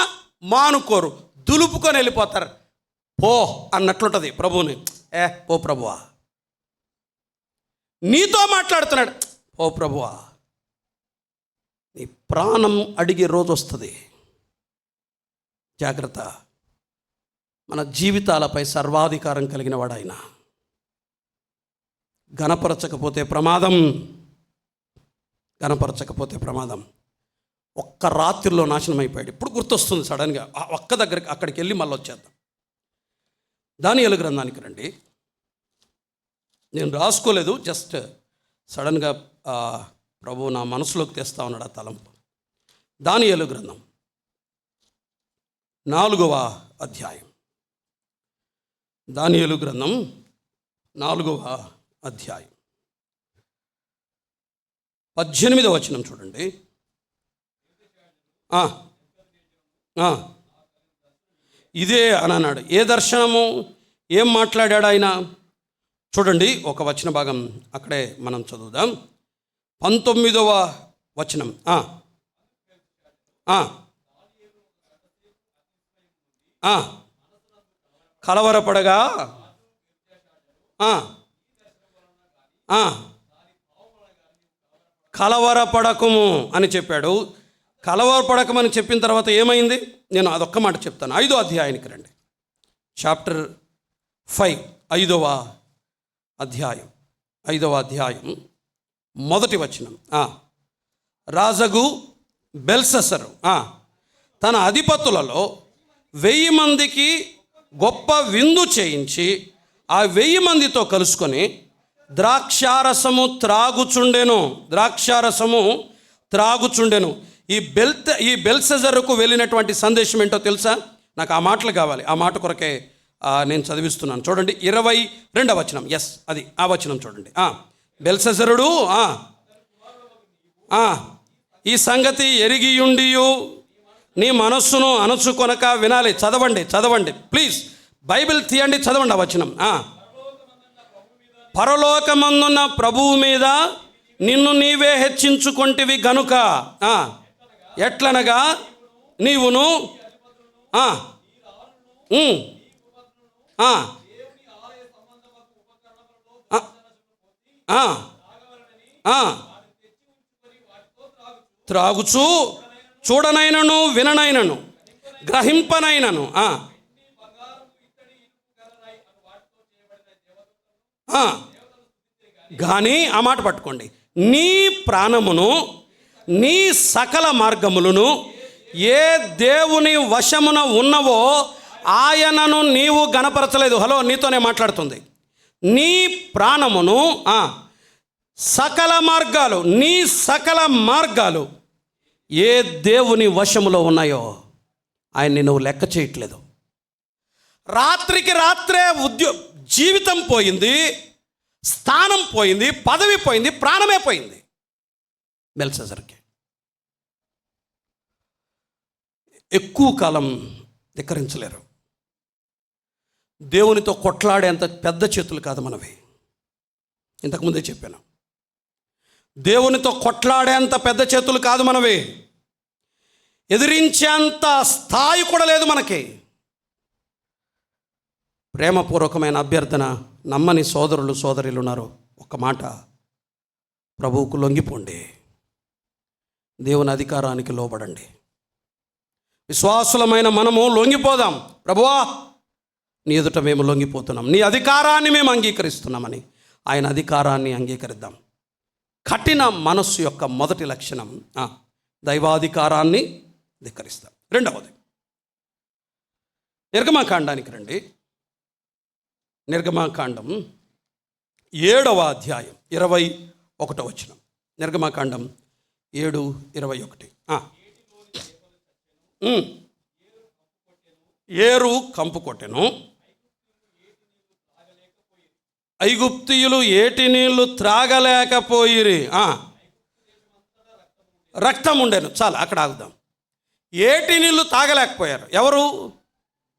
మానుకోరు, దులుపుకొని వెళ్ళిపోతారు. పో అన్నట్లుంటుంది ప్రభువుని. పో ప్రభువా, నీతో మాట్లాడుతున్నాడు, పో ప్రభువా. నీ ప్రాణం అడిగే రోజు వస్తుంది. జాగ్రత్త. మన జీవితాలపై సర్వాధికారం కలిగిన వాడు ఆయన. గణపరచకపోతే ప్రమాదం, గణపరచకపోతే ప్రమాదం. ఒక్క రాత్రిలో నాశనం అయిపోయాడు. ఇప్పుడు గుర్తొస్తుంది సడన్గా, ఒక్క దగ్గరికి అక్కడికి వెళ్ళి మళ్ళీ వచ్చేద్దాం. దానియేలు గ్రంథానికి రండి. నేను రాసుకోలేదు, జస్ట్ సడన్గా ప్రభు నా మనసులోకి తెస్తా ఉన్నాడు ఆ తలంపు. దానియేలు గ్రంథం 4వ అధ్యాయం. దానియేలు గ్రంథం 4వ అధ్యాయం 18వ వచనం చూడండి. ఇదే అని అన్నాడు. ఏ దర్శనము, ఏం మాట్లాడాడు ఆయన? చూడండి, ఒక వచన భాగం అక్కడే మనం చదువుదాం. 19వ వచనం. కలవరపడగా కలవరపడకము అని చెప్పాడు. కలవరపడకమని చెప్పిన తర్వాత ఏమైంది? నేను అదొక్క మాట చెప్తాను. 5వ అధ్యాయానికి రండి. చాప్టర్ 5, 5వ అధ్యాయం, 5వ అధ్యాయం మొదటి వచనం. రాజగు బెల్షస్సరు తన అధిపతులలో 1000 మందికి గొప్ప విందు చేయించి ఆ 1000 మందితో కలుసుకొని ద్రాక్షారసము త్రాగుచుండెను. ఈ బెల్షస్సరుకు వెళ్ళినటువంటి సందేశం ఏంటో తెలుసా? నాకు ఆ మాటలు కావాలి. ఆ మాట కొరకే నేను చదివిస్తున్నాను. చూడండి, 22వ వచనం. అది ఆ వచనం చూడండి. బెల్షస్సరుడు ఈ సంగతి ఎరిగియుండియు నీ మనస్సును అణచుకొనక వినాలి. చదవండి ప్లీజ్, బైబిల్ తీయండి, చదవండి ఆ వచనం. పరలోకమందున్న ప్రభువు మీద నిన్ను నీవే హెచ్చించుకొంటివి గనుక ఎట్లనగా నీవును త్రాగుచు చూడనైనను విననైనను గ్రహింపనైనను కానీ ఆ మాట పట్టుకోండి, నీ ప్రాణమును నీ సకల మార్గములను ఏ దేవుని వశమున ఉన్నవో ఆయనను నీవు గణపరచలేదు. హలో, నీతోనే మాట్లాడుతుంది. నీ ప్రాణమును సకల మార్గాలు, నీ సకల మార్గాలు ఏ దేవుని వశములో ఉన్నాయో ఆయన్ని నువ్వు లెక్క చేయట్లేదు. రాత్రికి రాత్రే జీవితం పోయింది, స్థానం పోయింది, పదవి పోయింది, ప్రాణమే పోయింది బెల్షస్సరుకి. ఎక్కువ కాలం ధిక్కరించలేరు. దేవునితో కొట్లాడేంత పెద్ద చేతులు కాదు మనవి. ఇంతకుముందే చెప్పాను, దేవునితో కొట్లాడేంత పెద్ద చేతులు కాదు మనవి. ఎదిరించేంత స్థాయి కూడా లేదు మనకి. ప్రేమపూర్వకమైన అభ్యర్థన, నమ్మని సోదరులు సోదరులు ఉన్నారు, ఒక్క మాట, ప్రభువుకు లొంగిపోండి, దేవుని అధికారానికి లోబడండి. విశ్వాసులమైన మనము లొంగిపోదాం. ప్రభువా, నీ ఎదుట మేము లొంగిపోతున్నాం, నీ అధికారాన్ని మేము అంగీకరిస్తున్నామని ఆయన అధికారాన్ని అంగీకరిద్దాం. కఠిన మనస్సు యొక్క మొదటి లక్షణం దైవాధికారాన్ని ధిక్కరిస్తాం. రెండవది, నిర్గమకాండానికి రండి. నిర్గమకాండం 7వ అధ్యాయం 21వ వచనం. నిర్గమకాండం 7:21. ఏరు కంపు కొట్టెను, ఐగుప్తీయులు ఏటి నీళ్లు త్రాగలేకపోయిరి, రక్తం ఉండేను. చాలు, అక్కడ ఆగుదాం. ఏటి నీళ్లు తాగలేకపోయారు ఎవరు?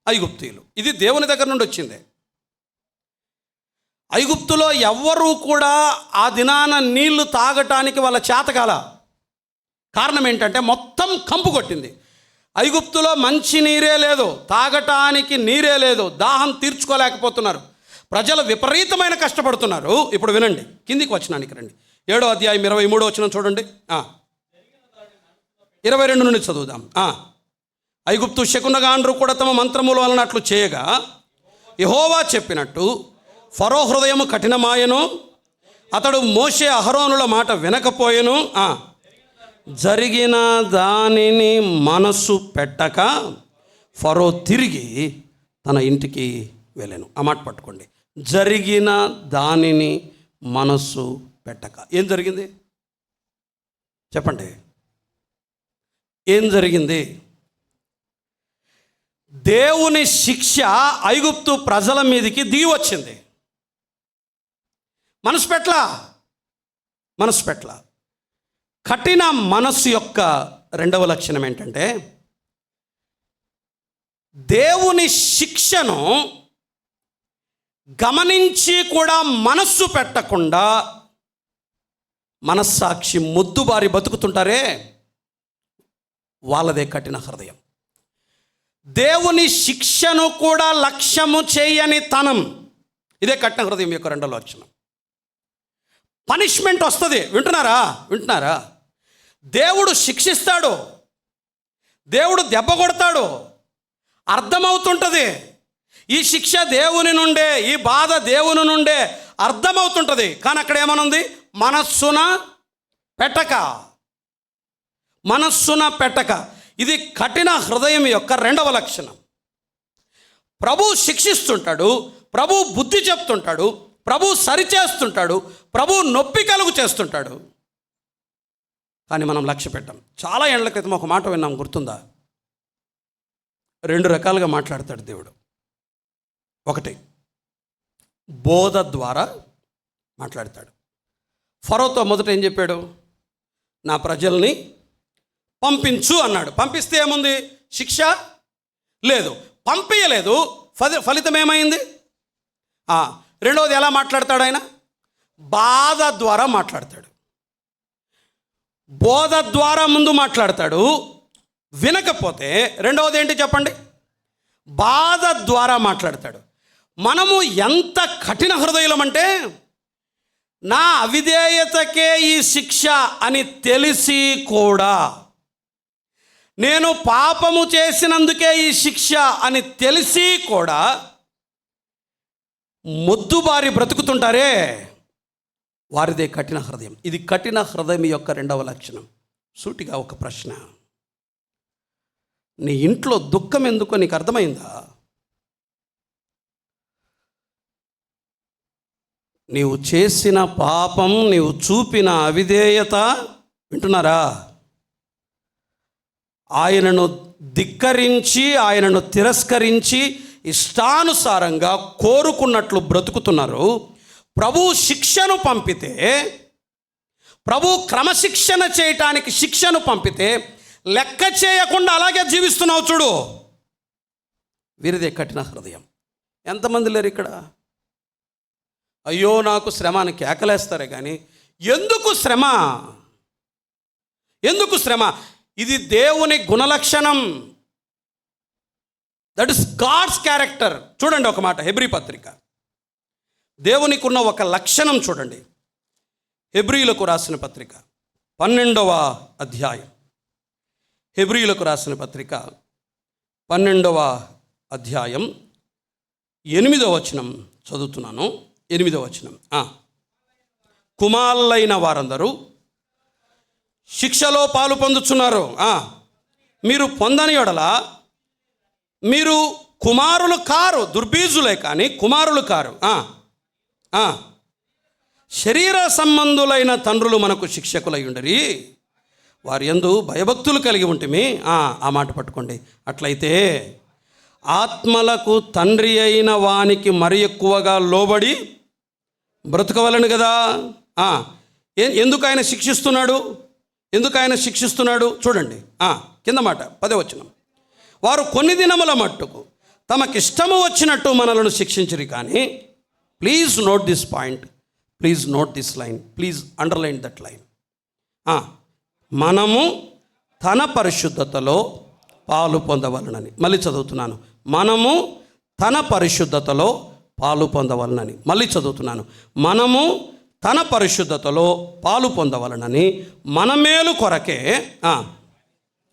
ఐగుప్తీయులు. ఇది దేవుని దగ్గర నుండి వచ్చింది. ఐగుప్తులో ఎవ్వరూ కూడా ఆ దినాన నీళ్లు తాగటానికి వాళ్ళ చేతకాల. కారణం ఏంటంటే మొత్తం కంపు కొట్టింది. ఐగుప్తులో మంచి నీరే లేదు, తాగటానికి నీరే లేదు, దాహం తీర్చుకోలేకపోతున్నారు. ప్రజలు విపరీతమైన కష్టపడుతున్నారు. ఇప్పుడు వినండి, కిందికి వచనానికి రండి. 7వ అధ్యాయం 23వ వచనం చూడండి. 22 నుండి చదువుదాం. ఐగుప్తు శకునగాండ్రు కూడా తమ మంత్రముల వలన అట్లు చేయగా యెహోవా చెప్పినట్టు ఫరో హృదయము కఠినమాయెను, అతడు మోషే అహరోనుల మాట వినకపోయెను. జరిగిన దానిని మనస్సు పెట్టక ఫరో తిరిగి తన ఇంటికి వెళ్ళాను. ఆ మాట పట్టుకోండి. జరిగిన దానిని మనస్సు పెట్టక. ఏం జరిగింది చెప్పండి? ఏం జరిగింది? దేవుని శిక్ష ఐగుప్తు ప్రజల మీదకి దిగి వచ్చింది. మనసు పెట్ల. కఠిన మనస్సు యొక్క రెండవ లక్షణం ఏంటంటే దేవుని శిక్షను గమనించి కూడా మనస్సు పెట్టకుండా మనస్సాక్షి మొద్దుబారి బతుకుతుంటారే, వాళ్ళదే కఠిన హృదయం. దేవుని శిక్షను కూడా లక్ష్యము చేయని తనం, ఇదే కఠిన హృదయం యొక్క రెండవ లక్షణం. పనిష్మెంట్ వస్తుంది. వింటున్నారా? దేవుడు శిక్షిస్తాడు, దేవుడు దెబ్బ కొడతాడు, అర్థమవుతుంటుంది. ఈ శిక్ష దేవుని నుండే, ఈ బాధ దేవుని నుండే అర్థమవుతుంటుంది. కానీ అక్కడ ఏమనుంది? మనస్సున పెట్టక. ఇది కఠిన హృదయం యొక్క రెండవ లక్షణం. ప్రభు శిక్షిస్తుంటాడు, ప్రభు బుద్ధి చెప్తుంటాడు, ప్రభు సరిచేస్తుంటాడు, ప్రభు నొప్పి కలుగు చేస్తుంటాడు. కానీ మనం లక్ష్య పెట్టాం. చాలా ఏళ్ల క్రితం ఒక మాట విన్నాం, గుర్తుందా? 2 రకాలుగా మాట్లాడతాడు దేవుడు. ఒకటి, బోధ ద్వారా మాట్లాడతాడు. ఫరోతో మొదట ఏం చెప్పాడు? నా ప్రజల్ని పంపించు అన్నాడు. పంపిస్తే ఏముంది? శిక్ష లేదు. పంపించలేదు, ఫలితం ఏమైంది? రెండవది ఎలా మాట్లాడతాడు ఆయన? బాధ ద్వారా మాట్లాడతాడు. బోధ ద్వారా ముందు మాట్లాడతాడు, వినకపోతే రెండవది ఏంటి చెప్పండి? బాధ ద్వారా మాట్లాడతాడు. మనము ఎంత కఠిన హృదయులం అంటే, నా అవిధేయతకే ఈ శిక్ష అని తెలిసి కూడా, నేను పాపము చేసినందుకే ఈ శిక్ష అని తెలిసి కూడా మొద్దుబారి బ్రతుకుతుంటారే, వారిదే కఠిన హృదయం. ఇది కఠిన హృదయం యొక్క రెండవ లక్షణం. సూటిగా ఒక ప్రశ్న, నీ ఇంట్లో దుఃఖం ఎందుకో నీకు అర్థమైందా? నీవు చేసిన పాపం, నీవు చూపిన అవిధేయత, వింటున్నారా? ఆయనను ధిక్కరించి, ఆయనను తిరస్కరించి ఇష్టానుసారంగా కోరుకున్నట్లు బ్రతుకుతున్నారు. ప్రభు శిక్షను పంపితే, ప్రభు క్రమశిక్షణ చేయటానికి శిక్షను పంపితే లెక్క చేయకుండా అలాగే జీవిస్తున్నావు చూడు, వీరిదే కఠిన హృదయం. ఎంతమంది లేరు ఇక్కడ? అయ్యో నాకు శ్రమ అని కేకలేస్తారే కానీ ఎందుకు శ్రమ? ఇది దేవుని గుణలక్షణం. That is God's character. చూడండి ఒక మాట, హెబ్రీ పత్రిక, దేవునికి ఉన్న ఒక లక్షణం చూడండి. హెబ్రీలకు రాసిన పత్రిక 12వ అధ్యాయం, హెబ్రీలకు రాసిన పత్రిక 12వ అధ్యాయం 8వ వచనం చదువుతున్నాను. 8వ వచనం, కుమారులైన వారందరూ శిక్షలో పాలు పొందుచున్నారు. మీరు పొందని యెడల మీరు కుమారులు కారు, దుర్బీజులే కానీ కుమారులు కారు. శరీర సంబంధులైన తండ్రులు మనకు శిక్షకులై ఉండరి, వారి యందు భయభక్తులు కలిగి ఉంటిమి. ఆ మాట పట్టుకోండి. అట్లయితే ఆత్మలకు తండ్రి అయిన వానికి మరి ఎక్కువగా లోబడి బ్రతకవలను కదా. ఎందుకు ఆయన శిక్షిస్తున్నాడు? ఎందుకు ఆయన శిక్షిస్తున్నాడు చూడండి. కింద మాట 10వ వచనం. వారు కొన్ని దినముల మట్టుకు తమకిష్టము వచ్చినట్టు మనలను శిక్షించరు కానీ, please note this point, please note this line, please underline that line. మనము తన పరిశుద్ధతలో పాలు పొందవలనని. మళ్ళీ చదువుతున్నాను. మనము తన పరిశుద్ధతలో పాలు పొందవలనని. మళ్ళీ చదువుతున్నాను. మనము తన పరిశుద్ధతలో పాలు పొందవలనని మన మేలు కొరకే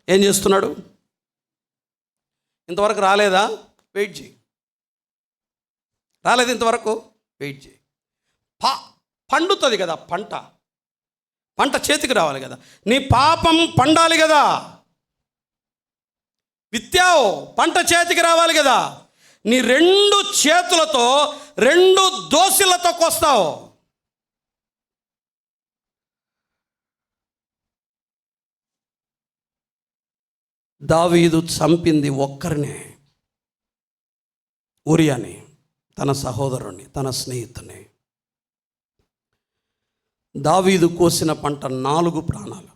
ఏం చేస్తున్నాడు? ఇంతవరకు రాలేదా? వెయిట్ చేయి. రాలేదు ఇంతవరకు, వెయిట్ చేయి. పండుతుంది కదా పంట చేతికి రావాలి కదా. నీ పాపం పండాలి కదా. విత్తావు, పంట చేతికి రావాలి కదా. నీ 2 చేతులతో 2 దోసిలతో కోస్తావు. దావీదు చంపింది ఒక్కరినే, ఊరియాని, తన సహోదరుని, తన స్నేహితుని. దావీదు కోసిన పంట 4 ప్రాణాలు.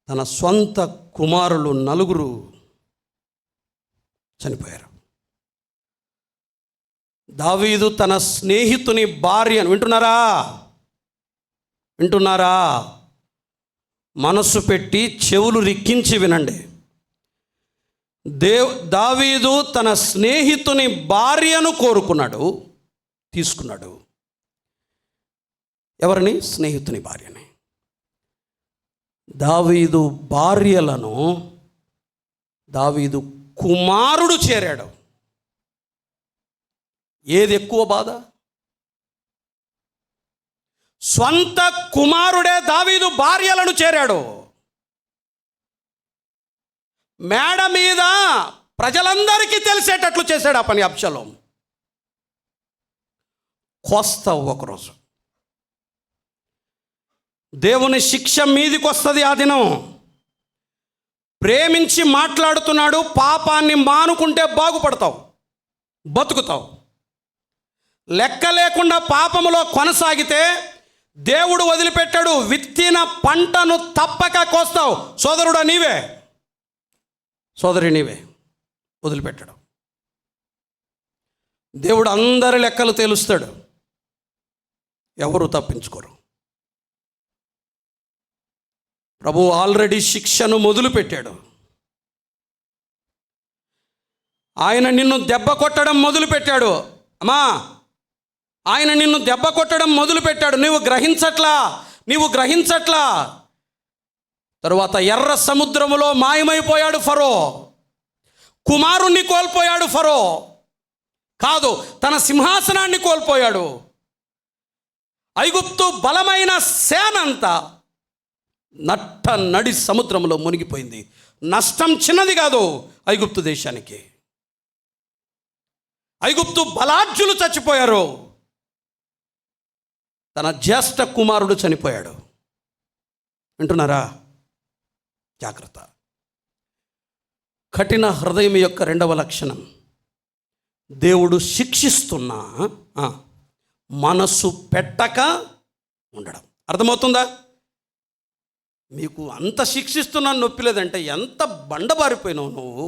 తన సొంత కుమారులు 4 చనిపోయారు. దావీదు తన స్నేహితుని భార్యను, వింటున్నారా? మనసు పెట్టి చెవులు రిక్కించి వినండి. దావీదు తన స్నేహితుని భార్యను కోరుకున్నాడు, తీసుకున్నాడు. ఎవరిని? స్నేహితుని భార్యని. దావీదు భార్యలను దావీదు కుమారుడు చేరాడు. ఏది ఎక్కువ బాధ? స్వంత కుమారుడే దావీదు భార్యలను చేరాడు. మేడ మీద ప్రజలందరికీ తెలిసేటట్లు చేశాడు ఆ పని అబ్షాలోము. కోస్తావు ఒకరోజు, దేవుని శిక్ష మీదికి వస్తుంది ఆ దినం. ప్రేమించి మాట్లాడుతున్నాడు, పాపాన్ని మానుకుంటే బాగుపడతావు, బతుకుతావు. లెక్క లేకుండా పాపములో కొనసాగితే దేవుడు వదిలిపెట్టాడు. విత్తిన పంటను తప్పక కోస్తావు. సోదరుడా నీవే, సోదరి నీవే, వదిలిపెట్టాడు. దేవుడు అందరి లెక్కలు తేలుస్తాడు, ఎవరు తప్పించుకోరు. ప్రభు ఆల్రెడీ శిక్షను మొదలుపెట్టాడు. ఆయన నిన్ను దెబ్బ కొట్టడం మొదలుపెట్టాడు. అమ్మా, ఆయన నిన్ను దెబ్బ కొట్టడం మొదలుపెట్టాడు. నీవు గ్రహించట్లా. తరువాత ఎర్ర సముద్రములో మాయమైపోయాడు ఫరో. కుమారుణ్ణి కోల్పోయాడు ఫరో. కాదు, తన సింహాసనాన్ని కోల్పోయాడు. ఐగుప్తు బలమైన సేనంతా నడి సముద్రంలో మునిగిపోయింది. నష్టం చిన్నది కాదు ఐగుప్తు దేశానికి. ఐగుప్తు బలాఢ్యులు చచ్చిపోయారు. తన జ్యేష్ఠ కుమారుడు చనిపోయాడు. వింటున్నారా? జాగ్రత్త. కఠిన హృదయం యొక్క 2వ లక్షణం, దేవుడు శిక్షిస్తున్నా మనసు పెట్టక ఉండడం. అర్థమవుతుందా? మీకు అంత శిక్షిస్తున్నా నొప్పి లేదంటే ఎంత బండబారిపోయినావు నువ్వు.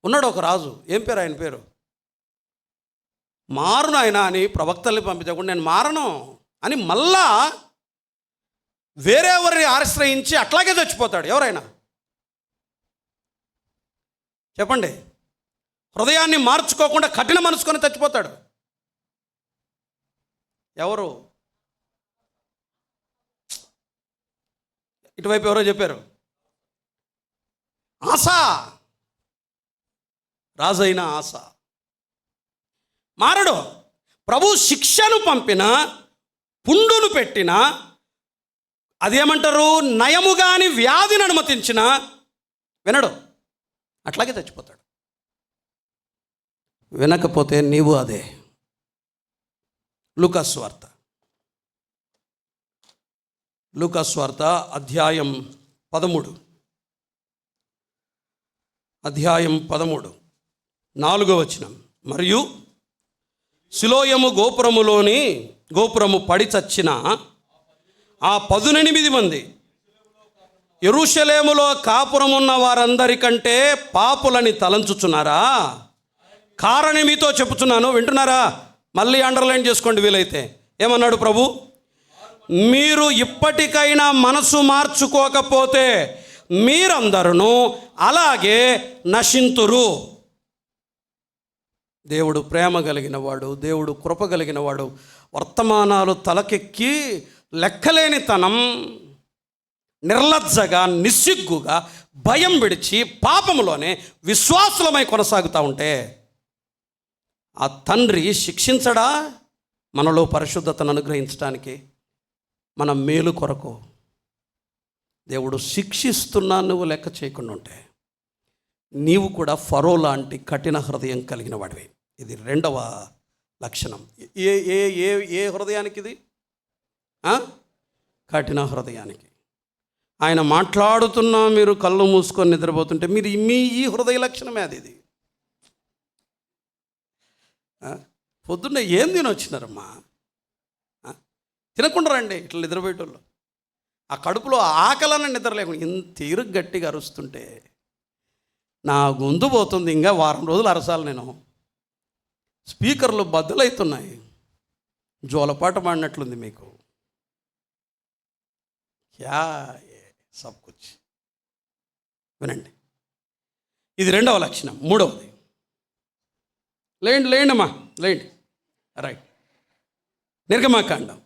ఉన్నాడు ఒక రాజు, ఏం పేరు ఆయన పేరు? మారును ఆయన అని ప్రవక్తల్ని పంపించకుండా నేను మారను అని మళ్ళా వేరెవరిని ఆశ్రయించి అట్లాగే చచ్చిపోతాడు. ఎవరైనా చెప్పండి. హృదయాన్ని మార్చుకోకుండా కఠిన మనసుకొని చచ్చిపోతాడు. ఎవరు? ఇటువైపు ఎవరో చెప్పారు. ఆసా, రాజైన ఆసా మారడు. ప్రభు శిక్షను పంపిన, పుండును పెట్టిన, అదేమంటారు, నయము గాని వ్యాధిని అనుమతించిన వినడు, అట్లాగే చచ్చిపోతాడు. వినకపోతే నీవు అదే. లూకాసు వార్త అధ్యాయం 13 4వ వచనం. మరియు సిలోయము గోపురము పడి చచ్చిన ఆ 18 మంది యెరూషలేములో కాపురమున్న వారందరికంటే పాపులని తలంచుచున్నారా? కారణం మీతో చెప్పుచున్నాను, వింటున్నారా? మళ్ళీ అండర్లైన్ చేసుకోండి వీలైతే. ఏమన్నాడు ప్రభు? మీరు ఇప్పటికైనా మనసు మార్చుకోకపోతే మీరందరూ అలాగే నశింతురు. దేవుడు ప్రేమ కలిగిన వాడు, దేవుడు కృప కలిగిన వాడు. వర్తమానాలు తలకెక్కి లెక్కలేనితనం, నిర్లజ్జగా, నిస్సిగ్గుగా, భయం విడిచి పాపములోనే విశ్వాసులమై కొనసాగుతూ ఉంటే ఆ తండ్రి శిక్షించడా? మనలో పరిశుద్ధతను అనుగ్రహించడానికి, మన మేలు కొరకు దేవుడు శిక్షిస్తున్నా నువ్వు లెక్క చేయకుండా ఉంటే నీవు కూడా ఫరో లాంటి కఠిన హృదయం కలిగిన వాడివి. ఇది 2వ లక్షణం. ఏ ఏ ఏ ఏ హృదయానికి ఇది? కఠిన హృదయానికి. ఆయన మాట్లాడుతున్నా మీరు కళ్ళు మూసుకొని నిద్రపోతుంటే మీ ఈ హృదయ లక్షణమే అది. ఇది పొద్దున్నే ఏం తినొచ్చినారమ్మా? తినకుండా రండి ఇట్లా నిద్రపోయేటోళ్ళు. ఆ కడుపులో ఆకలన్న నిద్ర లేకుండా ఇంత ఇరుగు గట్టిగా అరుస్తుంటే నా గొంతు పోతుంది. ఇంకా వారం రోజులు అరసాలి నేను. స్పీకర్లు బద్దలవుతున్నాయి. జోలపాట పాడినట్లుంది మీకు. క్యా సబ్ కుచ్. వినండి, ఇది 2వ లక్షణం. 3వది, లేండి అమ్మా, లేండి. రైట్. నిర్గమాకాండం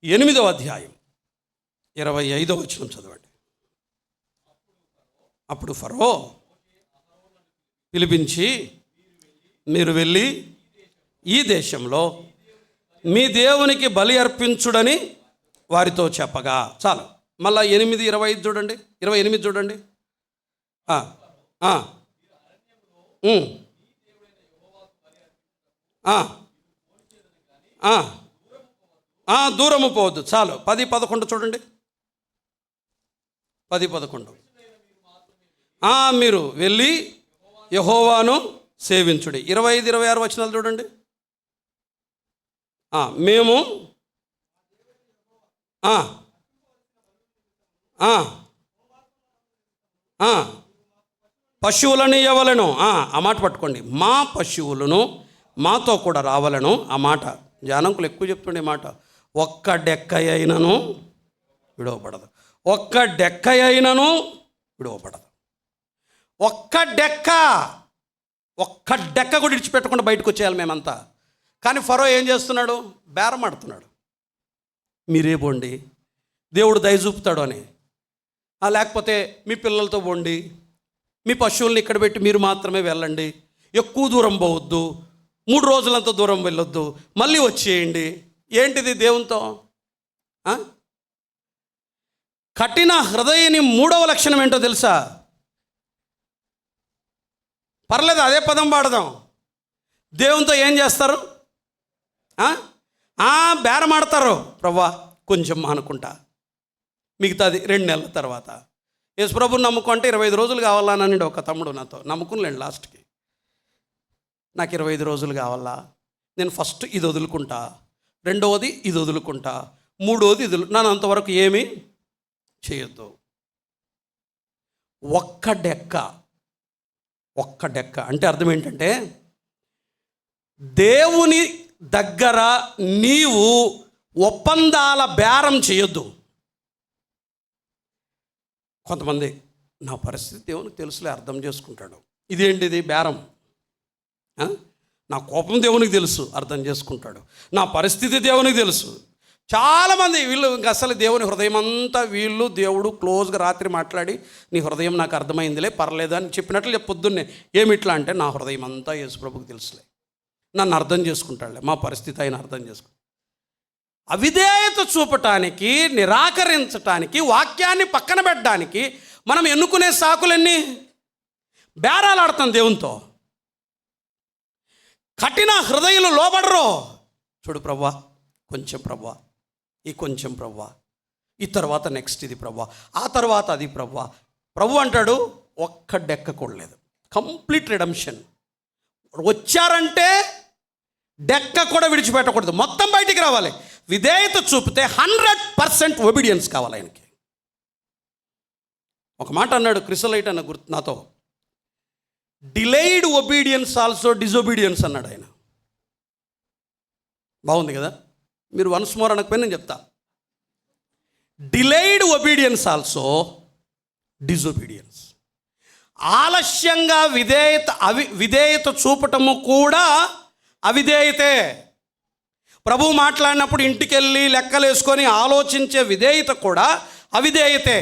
8వ అధ్యాయం 25వ వచనం చదవండి. అప్పుడు ఫరో పిలిపించి, మీరు వెళ్ళి ఈ దేశంలో మీ దేవునికి బలి అర్పించుడని వారితో చెప్పగా. చాలు. మళ్ళా 8:25 చూడండి, 28 చూడండి. దూరము పోవద్దు. చాలు. 10-11 చూడండి. 10-11 మీరు వెళ్ళి యెహోవాను సేవించుడి. 25-26 వచనాలు చూడండి. మేము పశువులని ఇవ్వలను. ఆ మాట పట్టుకోండి. మా పశువులను మాతో కూడా రావాలను. ఆ మాట జానంకులు ఎక్కువ చెప్తుండే మాట. ఒక్క డెక్క అయినను విడవబడదు. ఒక్క డెక్క అయినను విడవబడదు. ఒక్క డెక్క కూడా ఇడిచిపెట్టకుండా బయటకు వచ్చేయాలి మేమంతా. కానీ ఫరో ఏం చేస్తున్నాడు? బేరం ఆడుతున్నాడు. మీరే పోండి, దేవుడు దయ చూపుతాడు అని. లేకపోతే మీ పిల్లలతో పోండి, మీ పశువుల్ని ఇక్కడ పెట్టి మీరు మాత్రమే వెళ్ళండి, ఎక్కువ దూరం పోవద్దు, 3 రోజులంత దూరం వెళ్ళొద్దు, మళ్ళీ వచ్చేయండి. ఏంటిది దేవునితో? కఠిన హృదయని 3వ లక్షణం ఏంటో తెలుసా? పర్లేదు, అదే పదం వాడదాం. దేవునితో ఏం చేస్తారు? బేరం ఆడతారు. ప్రభువా కొంచెం అనుకుంటా, మిగతాది 2 నెలల తర్వాత. యేసు ప్రభుని నమ్ముకుంటే 25 రోజులు కావాలనండి ఒక తమ్ముడు నాతో. నమ్ముకునిలేండి లాస్ట్కి. నాకు 25 రోజులు కావాలా, నేను ఫస్ట్ ఇది వదులుకుంటా, 2వది ఇది వదులుకుంటా, 3వది ఇది. నన్ను అంతవరకు ఏమీ చేయొద్దు. ఒక్క డెక్క అంటే అర్థం ఏంటంటే, దేవుని దగ్గర నీవు ఒప్పందాల బేరం చేయొద్దు. కొంతమంది నా పరిస్థితి దేవునికి తెలుసులే, అర్థం చేసుకుంటాడు. ఇదేంటిది బేరం? నా కోపం దేవునికి తెలుసు, అర్థం చేసుకుంటాడు. నా పరిస్థితి దేవునికి తెలుసు. చాలామంది వీళ్ళు ఇంకా అసలు దేవుని హృదయం అంతా వీళ్ళు దేవుడు క్లోజ్గా రాత్రి మాట్లాడి నీ హృదయం నాకు అర్థమైందిలే పర్లేదు అని చెప్పినట్లు పొద్దున్నే ఏమిట్లా అంటే నా హృదయం అంతా యేసుప్రభుకి తెలుసులే, నన్ను అర్థం చేసుకుంటాడులే, మా పరిస్థితి ఆయన అర్థం చేసుకుంటాడు. అవిధేయత చూపటానికి, నిరాకరించటానికి, వాక్యాన్ని పక్కన పెట్టడానికి మనం ఎన్నుకునే సాకులన్నీ బేరాలు ఆడతాం దేవునితో. కఠిన హృదయులు లోబడరు. చూడు ప్రభువా, కొంచెం ప్రభువా, ఈ కొంచెం ప్రభువా, ఈ తర్వాత నెక్స్ట్ ఇది ప్రభువా, ఆ తర్వాత అది ప్రభువా. ప్రభు అంటాడు ఒక్క డెక్క కూడా లేదు. Complete redemption. వచ్చారంటే డెక్క కూడా విడిచిపెట్టకూడదు, మొత్తం బయటికి రావాలి. విధేయత చూపితే 100% ఒబీడియన్స్ కావాలి ఆయనకి. ఒక మాట అన్నాడు క్రిసలైట్ అన్న గుర్తు నాతో, డిలేయిడ్ ఒబీడియన్స్ ఆల్సో డిజొబీడియన్స్ అన్నాడు ఆయన. బాగుంది కదా? మీరు వన్స్ మోర్ అనకపోయినా నేను చెప్తా. Delayed obedience also disobedience. ఆలస్యంగా విధేయత చూపటము కూడా అవిధేయతే. ప్రభువు మాట్లాడినప్పుడు ఇంటికెళ్ళి లెక్కలేసుకొని ఆలోచించే విధేయత కూడా అవిధేయతే.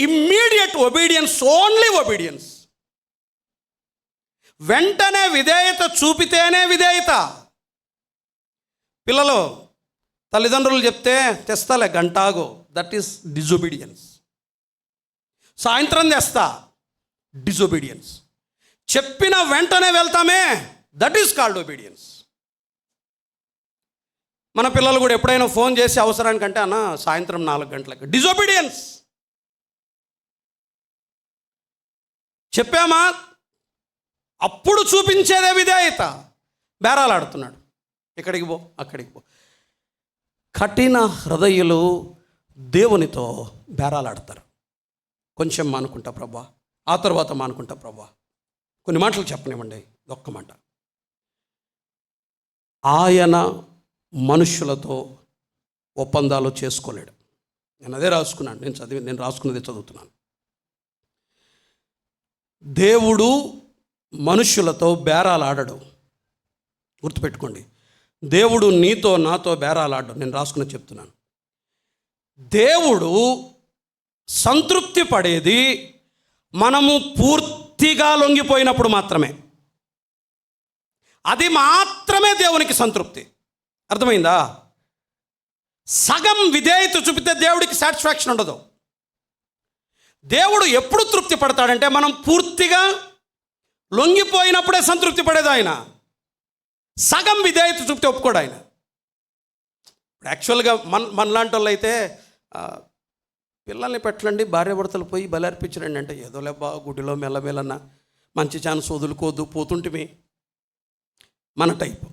Immediate obedience, only obedience. వెంటనే విధేయత చూపితేనే విధేయత. పిల్లలు తల్లిదండ్రులు చెప్తే తెస్తాలే గంటాగో, దట్ ఈస్ డిజొబీడియన్స్. సాయంత్రం తెస్తా, డిజొబీడియన్స్. చెప్పిన వెంటనే వెళ్తామే, దట్ ఈస్ కాల్డ్ ఒబీడియన్స్. మన పిల్లలు కూడా ఎప్పుడైనా ఫోన్ చేసి అవసరానికంటే అన్న సాయంత్రం 4 గంటలకు, డిజొబీడియన్స్. చెప్పామా, అప్పుడు చూపించేదే విధేయత. బేరాలాడుతున్నాడు, ఇక్కడికి పో అక్కడికి పో. కఠిన హృదయులు దేవునితో బేరాలాడతారు. కొంచెం మానుకుంటా ప్రభా, ఆ తర్వాత మానుకుంటా ప్రభా. కొన్ని మాటలు చెప్పనివ్వండి. ఒక్క మాట, ఆయన మనుషులతో ఒప్పందాలు చేసుకోలేడు. నేను అదే రాసుకున్నాను, నేను రాసుకున్నదే చదువుతున్నాను. దేవుడు మనుషులతో బేరాలాడడు. గుర్తుపెట్టుకోండి, దేవుడు నీతో నాతో బేరాలాడడు. నేను రాసుకున్న చెప్తున్నాను. దేవుడు సంతృప్తి పడేది మనము పూర్తిగా లొంగిపోయినప్పుడు మాత్రమే. అది మాత్రమే దేవునికి సంతృప్తి. అర్థమైందా? సగం విధేయత చూపితే దేవుడికి సాటిస్ఫాక్షన్ ఉండదు. దేవుడు ఎప్పుడు తృప్తి పడతాడంటే మనం పూర్తిగా లొంగిపోయినప్పుడే సంతృప్తి పడేది ఆయన. సగం విధేయత చూపితే ఒప్పుకోడు ఆయన. ఇప్పుడు యాక్చువల్గా మనలాంటి వాళ్ళు అయితే పిల్లల్ని పెట్టండి, భార్యాభర్తలు పోయి బలర్పించరండి అంటే ఏదో లేబ్బా గుడిలో మెల్లమెల్లన్న మంచి ఛాన్స్ వదులుకోద్దు పోతుంటిమి మన టైపు.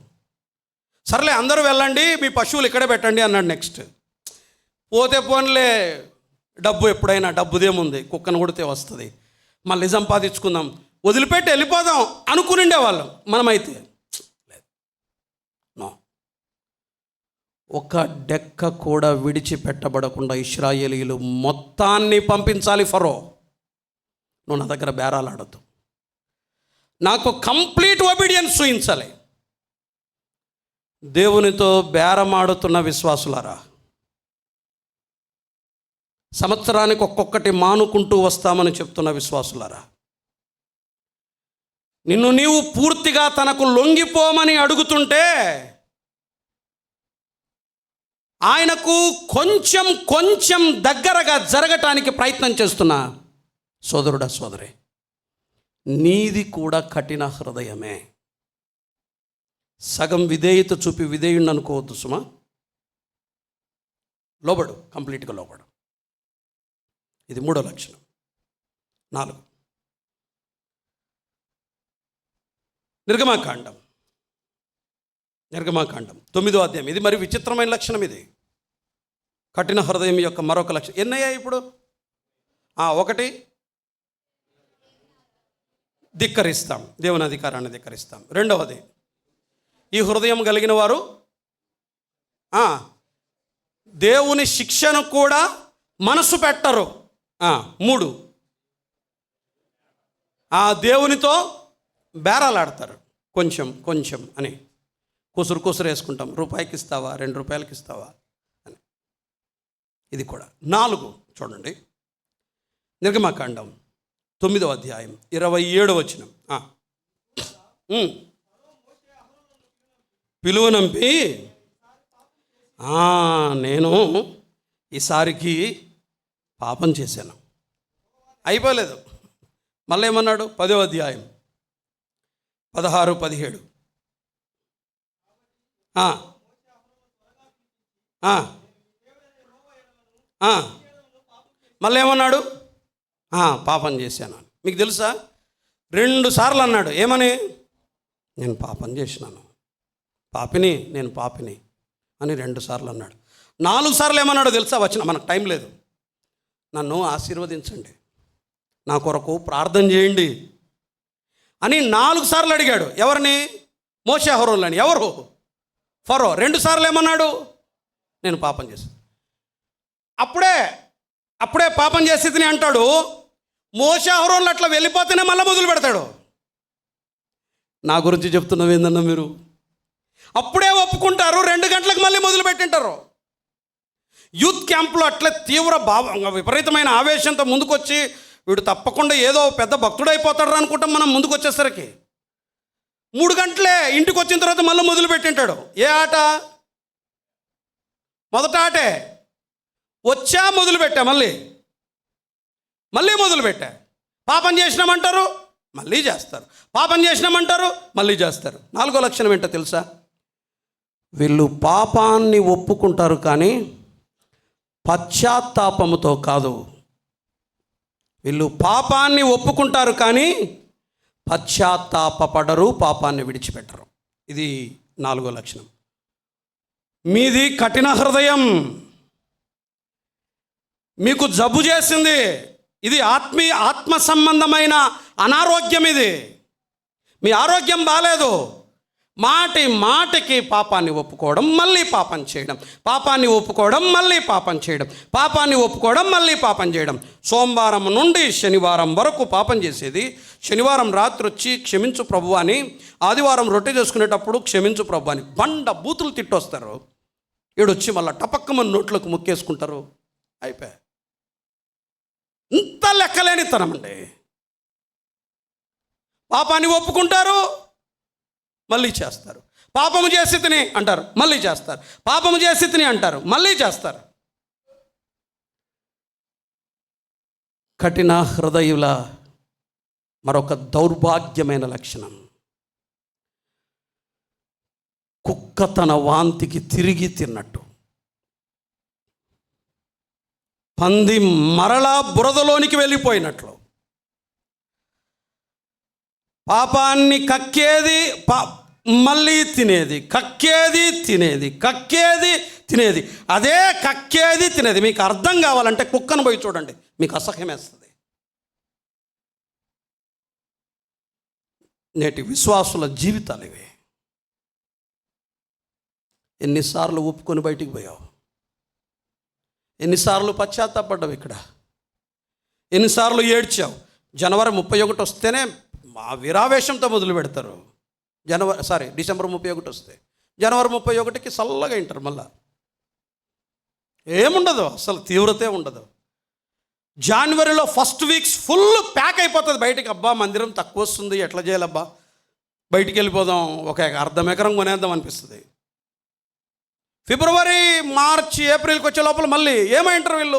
సర్లే అందరూ వెళ్ళండి, మీ పశువులు ఇక్కడే పెట్టండి అన్నాడు. నెక్స్ట్ పోతే పోన్లే, డబ్బు ఎప్పుడైనా డబ్బుదేముంది, కుక్కను కొడితే వస్తుంది, మళ్ళీ సంపాదించుకుందాం, వదిలిపెట్టి వెళ్ళిపోదాం అనుకునిండే వాళ్ళం. మనమైతే లేదు, నో. ఒక డెక్క కూడా విడిచిపెట్టబడకుండా ఇశ్రాయేలీయులు మొత్తాన్ని పంపించాలి. ఫరో, నువ్వు నా దగ్గర బేరాలాడద్దు, నాకు కంప్లీట్ ఒబీడియన్స్ చూపించాలి. దేవునితో బేరమాడుతున్న విశ్వాసులారా, సంవత్సరానికి ఒక్కొక్కటి మానుకుంటూ వస్తామని చెప్తున్న విశ్వాసులారా, నిన్ను నీవు పూర్తిగా తనకు లొంగిపోమని అడుగుతుంటే ఆయనకు కొంచెం కొంచెం దగ్గరగా జరగటానికి ప్రయత్నం చేస్తున్నా సోదరుడా సోదరి, నీది కూడా కఠిన హృదయమే. సగం విధేయత చూపి విధేయుణ్ణి అనుకోవద్దు సుమా. లోబడు, కంప్లీట్గా లోబడు. ఇది 3వ లక్షణం. 4 నిర్గమాకాండం 9వ అధ్యాయం. ఇది మరి విచిత్రమైన లక్షణం. ఇది కఠిన హృదయం యొక్క మరొక లక్షణం. ఎన్నయ్యాయి ఇప్పుడు? 1 ధిక్కరిస్తాం, దేవుని అధికారాన్ని ధిక్కరిస్తాం. 2వది, ఈ హృదయం కలిగిన వారు దేవుని శిక్షను కూడా మనసు పెట్టరు. 3, దేవునితో బేరాలాడతారు. కొంచెం కొంచెం అని కుసురు వేసుకుంటాం. రూపాయికి ఇస్తావా, 2 రూపాయలకి ఇస్తావా అని. ఇది కూడా. 4 చూడండి, నిర్గమాకాండం 9వ అధ్యాయం 27వ వచనం. పిలువనంపి నేను ఈసారికి పాపం చేశాను. అయిపోలేదు, మళ్ళీ ఏమన్నాడు? 10వ అధ్యాయం 16, 17. మళ్ళీ ఏమన్నాడు? పాపం చేశాను. మీకు తెలుసా? 2 సార్లు అన్నాడు. ఏమని? నేను పాపం చేసినాను, పాపిని, నేను పాపిని అని 2 సార్లు అన్నాడు. 4 సార్లు ఏమన్నాడో తెలుసా? మనకు టైం లేదు. నన్ను ఆశీర్వదించండి, నా కొరకు ప్రార్థన చేయండి అని 4 సార్లు అడిగాడు. ఎవరిని? మోషే అహరోనులని. ఎవరు? ఫరో. 2 సార్లు ఏమన్నాడు? నేను పాపం చేశాను. అప్పుడే పాపం చేసేది అంటాడు. మోషే అహరోనులు అట్లా వెళ్ళిపోతేనే మళ్ళీ మొదలు పెడతాడు. నా గురించి చెప్తున్నావు ఏందన్నా మీరు? అప్పుడే ఒప్పుకుంటారు, 2 గంటలకు మళ్ళీ మొదలు పెట్టింటారు. యూత్ క్యాంపులో అట్లా తీవ్ర విపరీతమైన ఆవేశంతో ముందుకొచ్చి వీడు తప్పకుండా ఏదో పెద్ద భక్తుడైపోతాడు అనుకుంటాం మనం. ముందుకు వచ్చేసరికి 3 గంటలే, ఇంటికి వచ్చిన తర్వాత మళ్ళీ మొదలు పెట్టింటాడు. ఏ ఆట? మొదట ఆటే. వచ్చా మొదలుపెట్టా, మళ్ళీ మొదలుపెట్టా. పాపం చేసినామంటారు, మళ్ళీ చేస్తారు. పాపం చేసినామంటారు, మళ్ళీ చేస్తారు. 4వ లక్షణం ఏంటో తెలుసా? వీళ్ళు పాపాన్ని ఒప్పుకుంటారు కానీ పశ్చాత్తాపముతో కాదు. వీళ్ళు పాపాన్ని ఒప్పుకుంటారు కానీ పశ్చాత్తాపపడరు, పాపాన్ని విడిచిపెట్టరు. ఇది 4వ లక్షణం. మీది కఠిన హృదయం, మీకు జబ్బు చేసింది. ఇది ఆత్మ సంబంధమైన అనారోగ్యం. ఇది మీ ఆరోగ్యం బాలేదు. మాటికి పాపాన్ని ఒప్పుకోవడం, మళ్ళీ పాపం చేయడం, పాపాన్ని ఒప్పుకోవడం, మళ్ళీ పాపం చేయడం, పాపాన్ని ఒప్పుకోవడం, మళ్ళీ పాపం చేయడం. సోమవారం నుండి శనివారం వరకు పాపం చేసేది. శనివారం రాత్రి వచ్చి క్షమించు ప్రభు అని, ఆదివారం రొట్టె చేసుకునేటప్పుడు క్షమించు ప్రభు అని బూతులు తిట్టొస్తారు. ఈడొచ్చి మళ్ళీ టపక్కమని నోట్లకు ముక్కేసుకుంటారు. అయిపోయా. ఇంత లెక్కలేనితనమండి. పాపాన్ని ఒప్పుకుంటారు, మళ్ళీ చేస్తారు. పాపము చేసి తిని అంటారు, మళ్ళీ చేస్తారు. పాపము చేసి తిని అంటారు, మళ్ళీ చేస్తారు. కఠిన హృదయుల మరొక దౌర్భాగ్యమైన లక్షణం, కుక్క తన వాంతికి తిరిగి తిన్నట్టు, పంది మరలా బురదలోనికి వెళ్ళిపోయినట్లు, పాపాన్ని కక్కేది, మళ్ళీ తినేది, కక్కేది తినేది, అదే కక్కేది తినేది. మీకు అర్థం కావాలంటే కుక్కను పోయి చూడండి, మీకు అసహ్యం వేస్తుంది. నేటి విశ్వాసుల జీవితాలు ఇవి. ఎన్నిసార్లు ఒప్పుకొని బయటికి పోయావు? ఎన్నిసార్లు పశ్చాత్తాపడ్డావు? ఇక్కడ ఎన్నిసార్లు ఏడ్చావు? జనవరి 31 వస్తేనే మా వీరావేశంతో మొదలు పెడతారు. డిసెంబర్ 31 వస్తే జనవరి 31కి చల్లగా వింటారు. మళ్ళా ఏముండదు, అసలు తీవ్రతే ఉండదు. జనవరిలో ఫస్ట్ వీక్స్ ఫుల్ ప్యాక్ అయిపోతుంది బయటికి. అబ్బా మందిరం తక్కువ వస్తుంది, ఎట్లా చేయాలబ్బా, బయటికి వెళ్ళిపోదాం, ఒక 1/2 ఎకరం కొనేద్దాం అనిపిస్తుంది. ఫిబ్రవరి, మార్చి, ఏప్రిల్కి వచ్చే లోపల మళ్ళీ ఏమంటారు వీళ్ళు?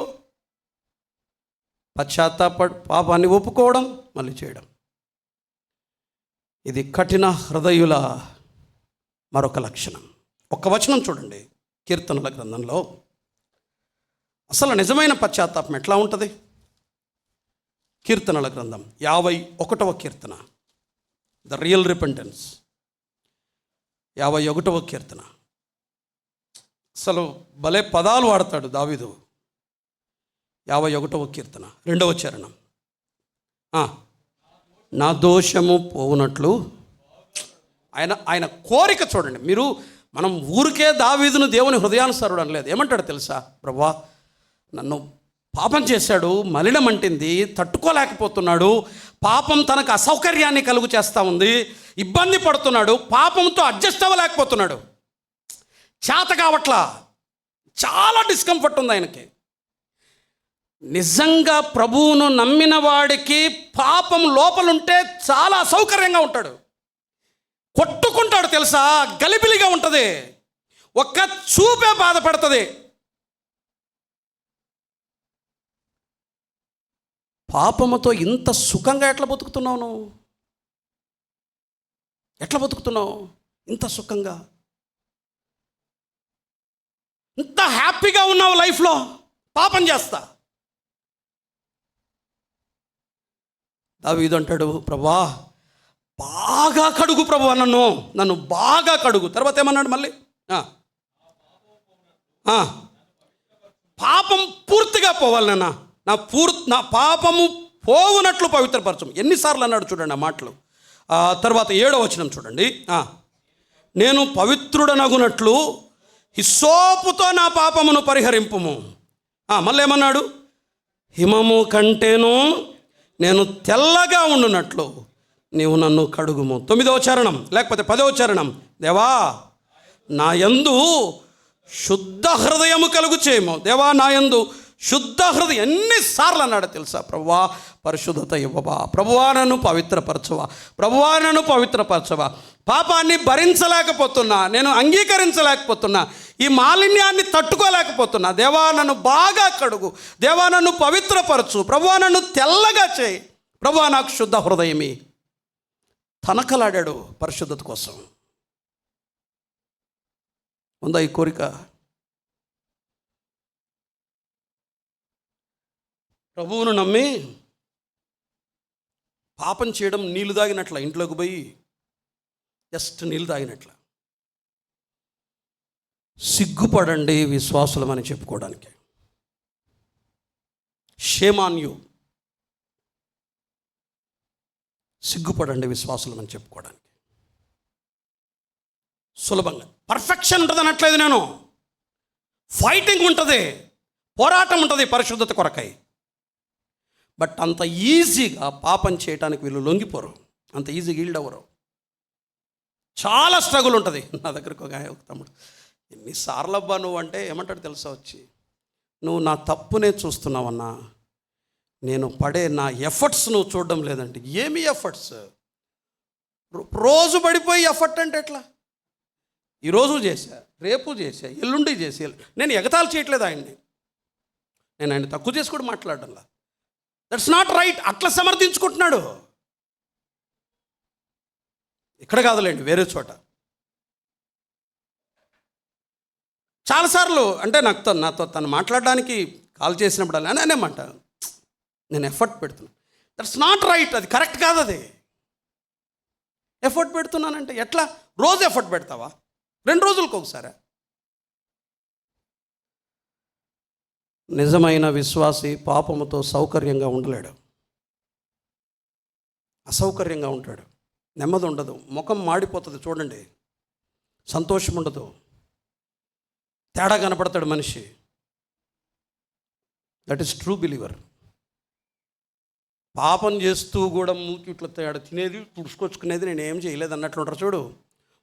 పాపాన్ని ఒప్పుకోవడం, మళ్ళీ చేయడం. ఇది కఠిన హృదయుల మరొక లక్షణం. ఒక్క వచనం చూడండి కీర్తనల గ్రంథంలో. అసలు నిజమైన పశ్చాత్తాపం ఎట్లా ఉంటుంది? కీర్తనల గ్రంథం 51వ కీర్తన, ద రియల్ రిపెంటెన్స్. 51వ కీర్తన. అసలు భలే పదాలు వాడతాడు దావీదు. 51వ కీర్తన 2వ చరణం. నా దోషము పోవునట్లు ఆయన కోరిక చూడండి మీరు. మనం ఊరికే దావీదును దేవుని హృదయానుసారుడు అనలేదు. ఏమంటాడు తెలుసా? ప్రభువా, నన్ను పాపం చేశాడు, మలినం అంటింది, తట్టుకోలేకపోతున్నాడు, పాపం తనకు అసౌకర్యాన్ని కలుగు చేస్తూ ఉంది, ఇబ్బంది పడుతున్నాడు, పాపంతో అడ్జస్ట్ అవ్వలేకపోతున్నాడు, చేత కావట్లా, చాలా డిస్కంఫర్ట్ ఉంది ఆయనకి. నిజంగా ప్రభువును నమ్మిన వాడికి పాపం లోపలుంటే చాలా అసౌకర్యంగా ఉంటాడు, కొట్టుకుంటాడు తెలుసా, గలిబిలిగా ఉంటుంది, ఒక్క చూపే బాధపడుతుంది. పాపముతో ఇంత సుఖంగా ఎట్లా బతుకుతున్నావు నువ్వు? ఎట్లా బతుకుతున్నావు ఇంత సుఖంగా? ఇంత హ్యాపీగా ఉన్నావు లైఫ్లో, పాపం చేస్తా. దావీదు అంటాడు, ప్రభువా బాగా కడుగు ప్రభువా, నన్ను బాగా కడుగు. తర్వాత ఏమన్నాడు మళ్ళీ? పాపం పూర్తిగా పోవాలి నా పాపము పోవునట్లు పవిత్రపరచం. ఎన్నిసార్లు అన్నాడు చూడండి ఆ మాటలు. తర్వాత 7వ వచనం చూడండి. నేను పవిత్రుడనగునట్లు హిస్సోపుతో నా పాపమును పరిహరింపుము. మళ్ళీ ఏమన్నాడు? హిమము కంటేను నేను తెల్లగా ఉండునట్లు నీవు నన్ను కడుగుము. 9వ చరణం లేకపోతే 10వ చరణం, దేవా నా యందు శుద్ధ హృదయము కలుగు చేయము. దేవా నా యందు శుద్ధ హృదయం. ఎన్నిసార్లు అన్నాడు తెలుసా? ప్రభువా పరిశుద్ధత ఇవ్వవా, ప్రభువా నన్ను పవిత్రపరచవా, ప్రభువా నన్ను పవిత్రపరచవా. పాపాన్ని భరించలేకపోతున్నా, నేను అంగీకరించలేకపోతున్నా, ఈ మాలిన్యాన్ని తట్టుకోలేకపోతున్నా. దేవా నన్ను బాగా కడుగు, దేవా నన్ను పవిత్రపరచు, ప్రభువా నన్ను తెల్లగా చేయి, ప్రభువా నాకు శుద్ధ హృదయమి. తనకలాడాడు పరిశుద్ధత కోసం. ఉందా ఈ కోరిక? ప్రభువును నమ్మి పాపం చేయడం నీళ్ళు తాగినట్ల, ఇంట్లోకి పోయి జస్ట్ నీళ్ళు తాగినట్ల. సిగ్గుపడండి విశ్వాసులమని చెప్పుకోవడానికి. Shame on you. సిగ్గుపడండి విశ్వాసులమని చెప్పుకోవడానికి. సులభంగా పర్ఫెక్షన్ ఉంటుంది అనట్లేదు నేను. ఫైటింగ్ ఉంటుంది, పోరాటం ఉంటుంది పరిశుద్ధత కొరకై. బట్ అంత ఈజీగా పాపం చేయడానికి వీళ్ళు లొంగిపోరు, అంత ఈజీగా ఈల్డ్ అవ్వరు. చాలా స్ట్రగుల్ ఉంటుంది. నా దగ్గరకు ఒక తమ్ముడు, ఎన్నిసార్లు అబ్బా నువ్వు అంటే ఏమంటాడు తెలుసా వచ్చి, నువ్వు నా తప్పునే చూస్తున్నావన్నా, నేను పడే నా ఎఫర్ట్స్ నువ్వు చూడడం లేదంటే. ఏమి ఎఫర్ట్స్? రోజు పడిపోయి ఎఫర్ట్ అంటే ఎట్లా? ఈరోజు చేశా, రేపు చేశా, ఎల్లుండి చేసా. నేను ఎగతాలు చేయట్లేదు ఆయన్ని, నేను ఆయన తక్కువ చేసి కూడా మాట్లాడడంలా. That's not right. అట్లా సమర్థించుకుంటున్నాడు. ఇక్కడ కాదులేండి, వేరే చోట. చాలాసార్లు అంటే నాతో తను మాట్లాడడానికి కాల్ చేసినప్పుడు అనేమాట, నేను ఎఫర్ట్ పెడుతున్నాను. That's not right. అది కరెక్ట్ కాదు. అది ఎఫర్ట్ పెడుతున్నానంటే ఎట్లా? రోజు ఎఫర్ట్ పెడతావా? 2 రోజులకు ఒకసారి? నిజమైన విశ్వాసి పాపముతో సౌకర్యంగా ఉండలేడు, అసౌకర్యంగా ఉంటాడు. నెమ్మది ఉండదు, ముఖం మాడిపోతుంది చూడండి, సంతోషం ఉండదు, తేడా కనపడతాడు మనిషి. That is true believer. పాపం చేస్తూ కూడా మూకి ఇట్లా తేడా తినేది, తుడుచుకొచ్చుకునేది, నేను ఏం చేయలేదు అన్నట్లు ఉంటారు చూడు.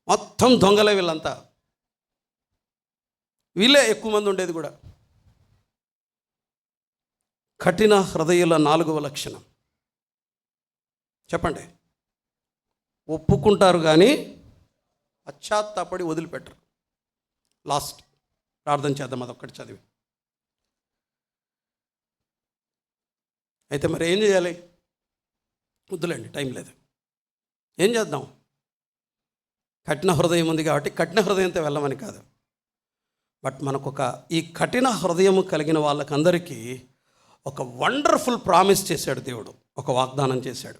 మొత్తం దొంగలే వీళ్ళంతా. వీళ్ళే ఎక్కువ మంది ఉండేది కూడా. కఠిన హృదయుల 4వ లక్షణం చెప్పండి. ఒప్పుకుంటారు కానీ పశ్చాత్తాపడి వదిలిపెట్టరు. లాస్ట్ ప్రార్థన చేద్దాం, అదొక్కటి చదివి. అయితే మరి ఏం చేయాలి? వద్దులేండి, టైం లేదు. ఏం చేద్దాం? కఠిన హృదయం ఉంది కాబట్టి కఠిన హృదయంతో వెళ్ళమని కాదు, బట్ ఈ కఠిన హృదయం కలిగిన వాళ్ళకందరికీ ఒక వండర్ఫుల్ ప్రామిస్ చేశాడు దేవుడు, ఒక వాగ్దానం చేశాడు.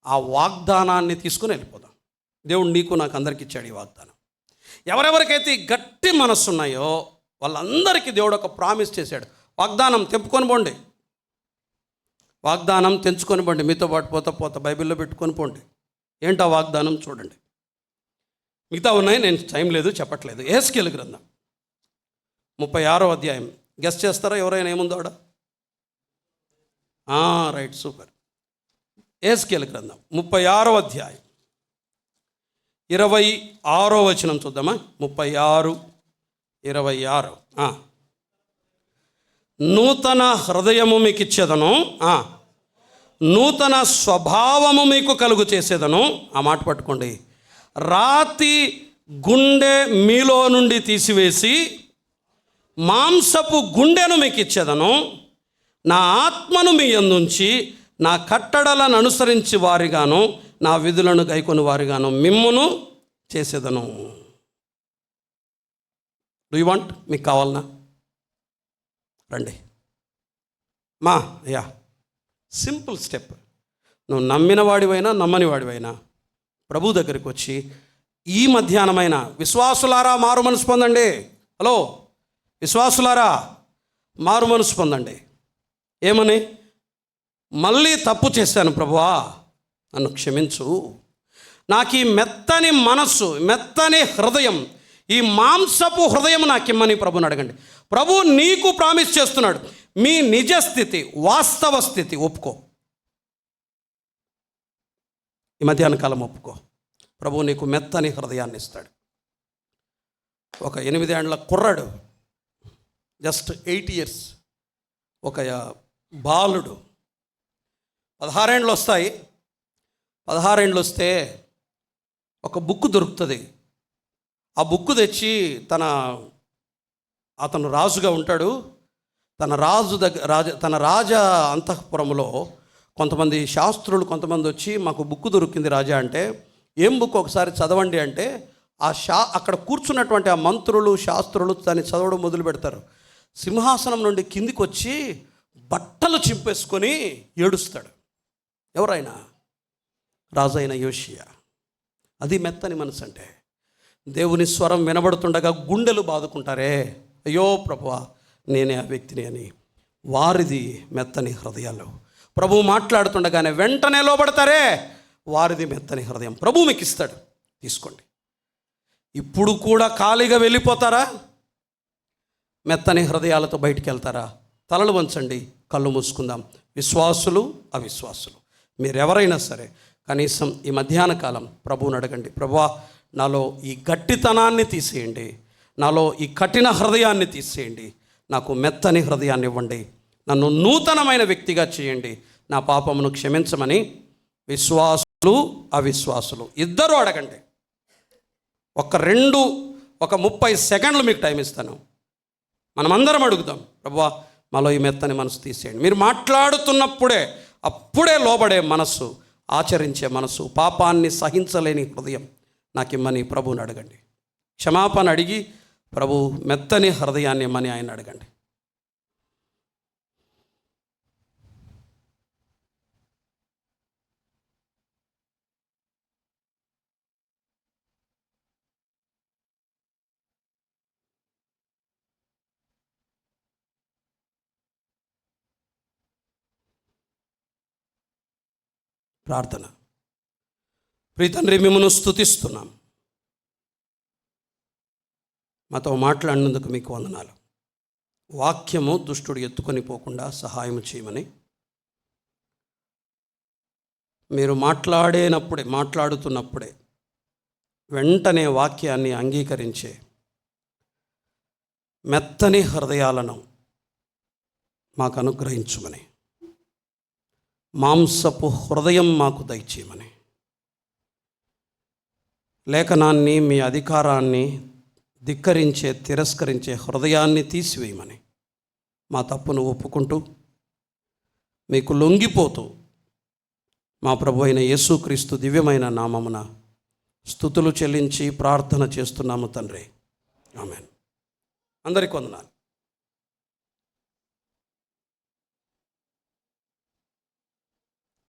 ఆ వాగ్దానాన్ని తీసుకుని వెళ్ళిపోదాం. దేవుడు నీకు నాకు అందరికి ఇచ్చాడు ఈ వాగ్దానం. ఎవరెవరికైతే గట్టి మనస్సు ఉన్నాయో వాళ్ళందరికీ దేవుడు ఒక ప్రామిస్ చేశాడు. వాగ్దానం తెంపుకొని పోండి, వాగ్దానం తెంచుకొని పోండి. మీతో పాటు పోతా బైబిల్లో పెట్టుకొని పోండి. ఏంటా వాగ్దానం చూడండి. మిగతా ఉన్నాయి, నేను టైం లేదు చెప్పట్లేదు. యెహెజ్కేలు గ్రంథం 36వ అధ్యాయం. గెస్ చేస్తారా ఎవరైనా ఏముందో ఆడ? Right, super. యెహెజ్కేలు గ్రంథం 36వ అధ్యాయం 26వ వచనం చూద్దామా. 36:26. నూతన హృదయము మీకు ఇచ్చేదను, నూతన స్వభావము మీకు కలుగు చేసేదను. ఆ మాట పట్టుకోండి. రాతి గుండె మీలో నుండి తీసివేసి మాంసపు గుండెను మీకు ఇచ్చేదను. నా ఆత్మను మీ యందుంచి నా కట్టడలను అనుసరించి వారిగాను నా విధులను గైకొని వారిగాను మిమ్మును చేసేదను. Do you want? మీకు కావాలనా? రండి మా. Simple step. నువ్వు నమ్మిన వాడివైనా నమ్మని వాడివైనా ప్రభు దగ్గరికి వచ్చి ఈ మధ్యాహ్నమైన విశ్వాసులారా మారు మనసు పొందండి. హలో విశ్వాసులారా మారు మనసు పొందండి. ఏమని? మళ్ళీ తప్పు చేశాను ప్రభువా, నన్ను క్షమించు. నాకు ఈ మెత్తని మనస్సు, మెత్తని హృదయం, ఈ మాంసపు హృదయం నాకు ఇమ్మని ప్రభుని అడగండి. ప్రభు నీకు ప్రామిస్ చేస్తున్నాడు, మీ నిజస్థితి, వాస్తవ స్థితి ఒప్పుకో. ఈ మధ్యాహ్న కాలం ఒప్పుకో. ప్రభు నీకు మెత్తని హృదయాన్ని ఇస్తాడు. ఒక 8 ఏళ్ల కుర్రాడు, జస్ట్ 8 years, ఒక బాలుడు, 16 ఏండ్లు వస్తాయి. 16 ఏండ్లు వస్తే ఒక బుక్ దొరుకుతుంది. ఆ బుక్ తెచ్చి అతను రాజుగా ఉంటాడు. తన రాజ అంతఃపురంలో కొంతమంది శాస్త్రులు కొంతమంది వచ్చి మాకు బుక్ దొరికింది రాజా అంటే, ఏం బుక్ ఒకసారి చదవండి అంటే, అక్కడ కూర్చున్నటువంటి ఆ మంత్రులు శాస్త్రులు దాన్ని చదవడం మొదలు పెడతారు. సింహాసనం నుండి కిందికి వచ్చి బట్టలు చింపేసుకొని ఏడుస్తాడు. ఎవరైనా? రాజు అయిన యోషియా. అది మెత్తని మనసు అంటే. దేవుని స్వరం వినబడుతుండగా గుండెలు బాదుకుంటారే, అయ్యో ప్రభువా నేనే ఆ వ్యక్తిని అని. వారిది మెత్తని హృదయాలు. ప్రభు మాట్లాడుతుండగానే వెంటనే లోబడతారే, వారిది మెత్తని హృదయం. ప్రభు మీకు ఇస్తాడు, తీసుకోండి. ఇప్పుడు కూడా ఖాళీగా వెళ్ళిపోతారా? మెత్తని హృదయాలతో బయటికి వెళ్తారా? తలలు వంచండి, కళ్ళు మూసుకుందాం. విశ్వాసులు అవిశ్వాసులు మీరెవరైనా సరే కనీసం ఈ మధ్యాహ్న కాలం ప్రభువుని అడగండి, ప్రభువా నాలో ఈ గట్టితనాన్ని తీసేయండి, నాలో ఈ కఠిన హృదయాన్ని తీసేయండి, నాకు మెత్తని హృదయాన్ని ఇవ్వండి, నన్ను నూతనమైన వ్యక్తిగా చేయండి, నా పాపమును క్షమించమని విశ్వాసులు అవిశ్వాసులు ఇద్దరూ అడగండి. ఒక 30 సెకండ్లు మీకు టైం ఇస్తాను. మనమందరం అడుగుదాం, ప్రభువా మాలో ఈ మెత్తని మనసు తీసేయండి. మీరు మాట్లాడుతున్నప్పుడే అప్పుడే లోబడే మనస్సు, ఆచరించే మనసు, పాపాన్ని సహించలేని హృదయం నాకు ఇమ్మని ప్రభువుని అడగండి. క్షమాపణ అడిగి ప్రభు మెత్తని హృదయాన్ని ఇమ్మని ఆయన అడగండి. ప్రార్థన. ప్రియతండ్రి, మిమ్మల్ని స్తుతిస్తున్నాం. మాతో మాట్లాడినందుకు మీకు వందనాలు. వాక్యము దుష్టుడు ఎత్తుకొని పోకుండా సహాయం చేయమని, మీరు మాట్లాడుతున్నప్పుడే వెంటనే వాక్యాన్ని అంగీకరించే మెత్తని హృదయాలను మాకు అనుగ్రహించుమని, మాంసపు హృదయం మాకు దయచేయమని, లేఖనాన్ని, మీ అధికారాన్ని తిరస్కరించే హృదయాన్ని తీసివేయమని, మా తప్పును ఒప్పుకుంటూ మీకు లొంగిపోతూ మా ప్రభు అయిన యేసుక్రీస్తు దివ్యమైన నామమున స్తుతులు చెల్లించి ప్రార్థన చేస్తున్నాము తండ్రి. ఆమేన్. అందరికీ వందనాలు.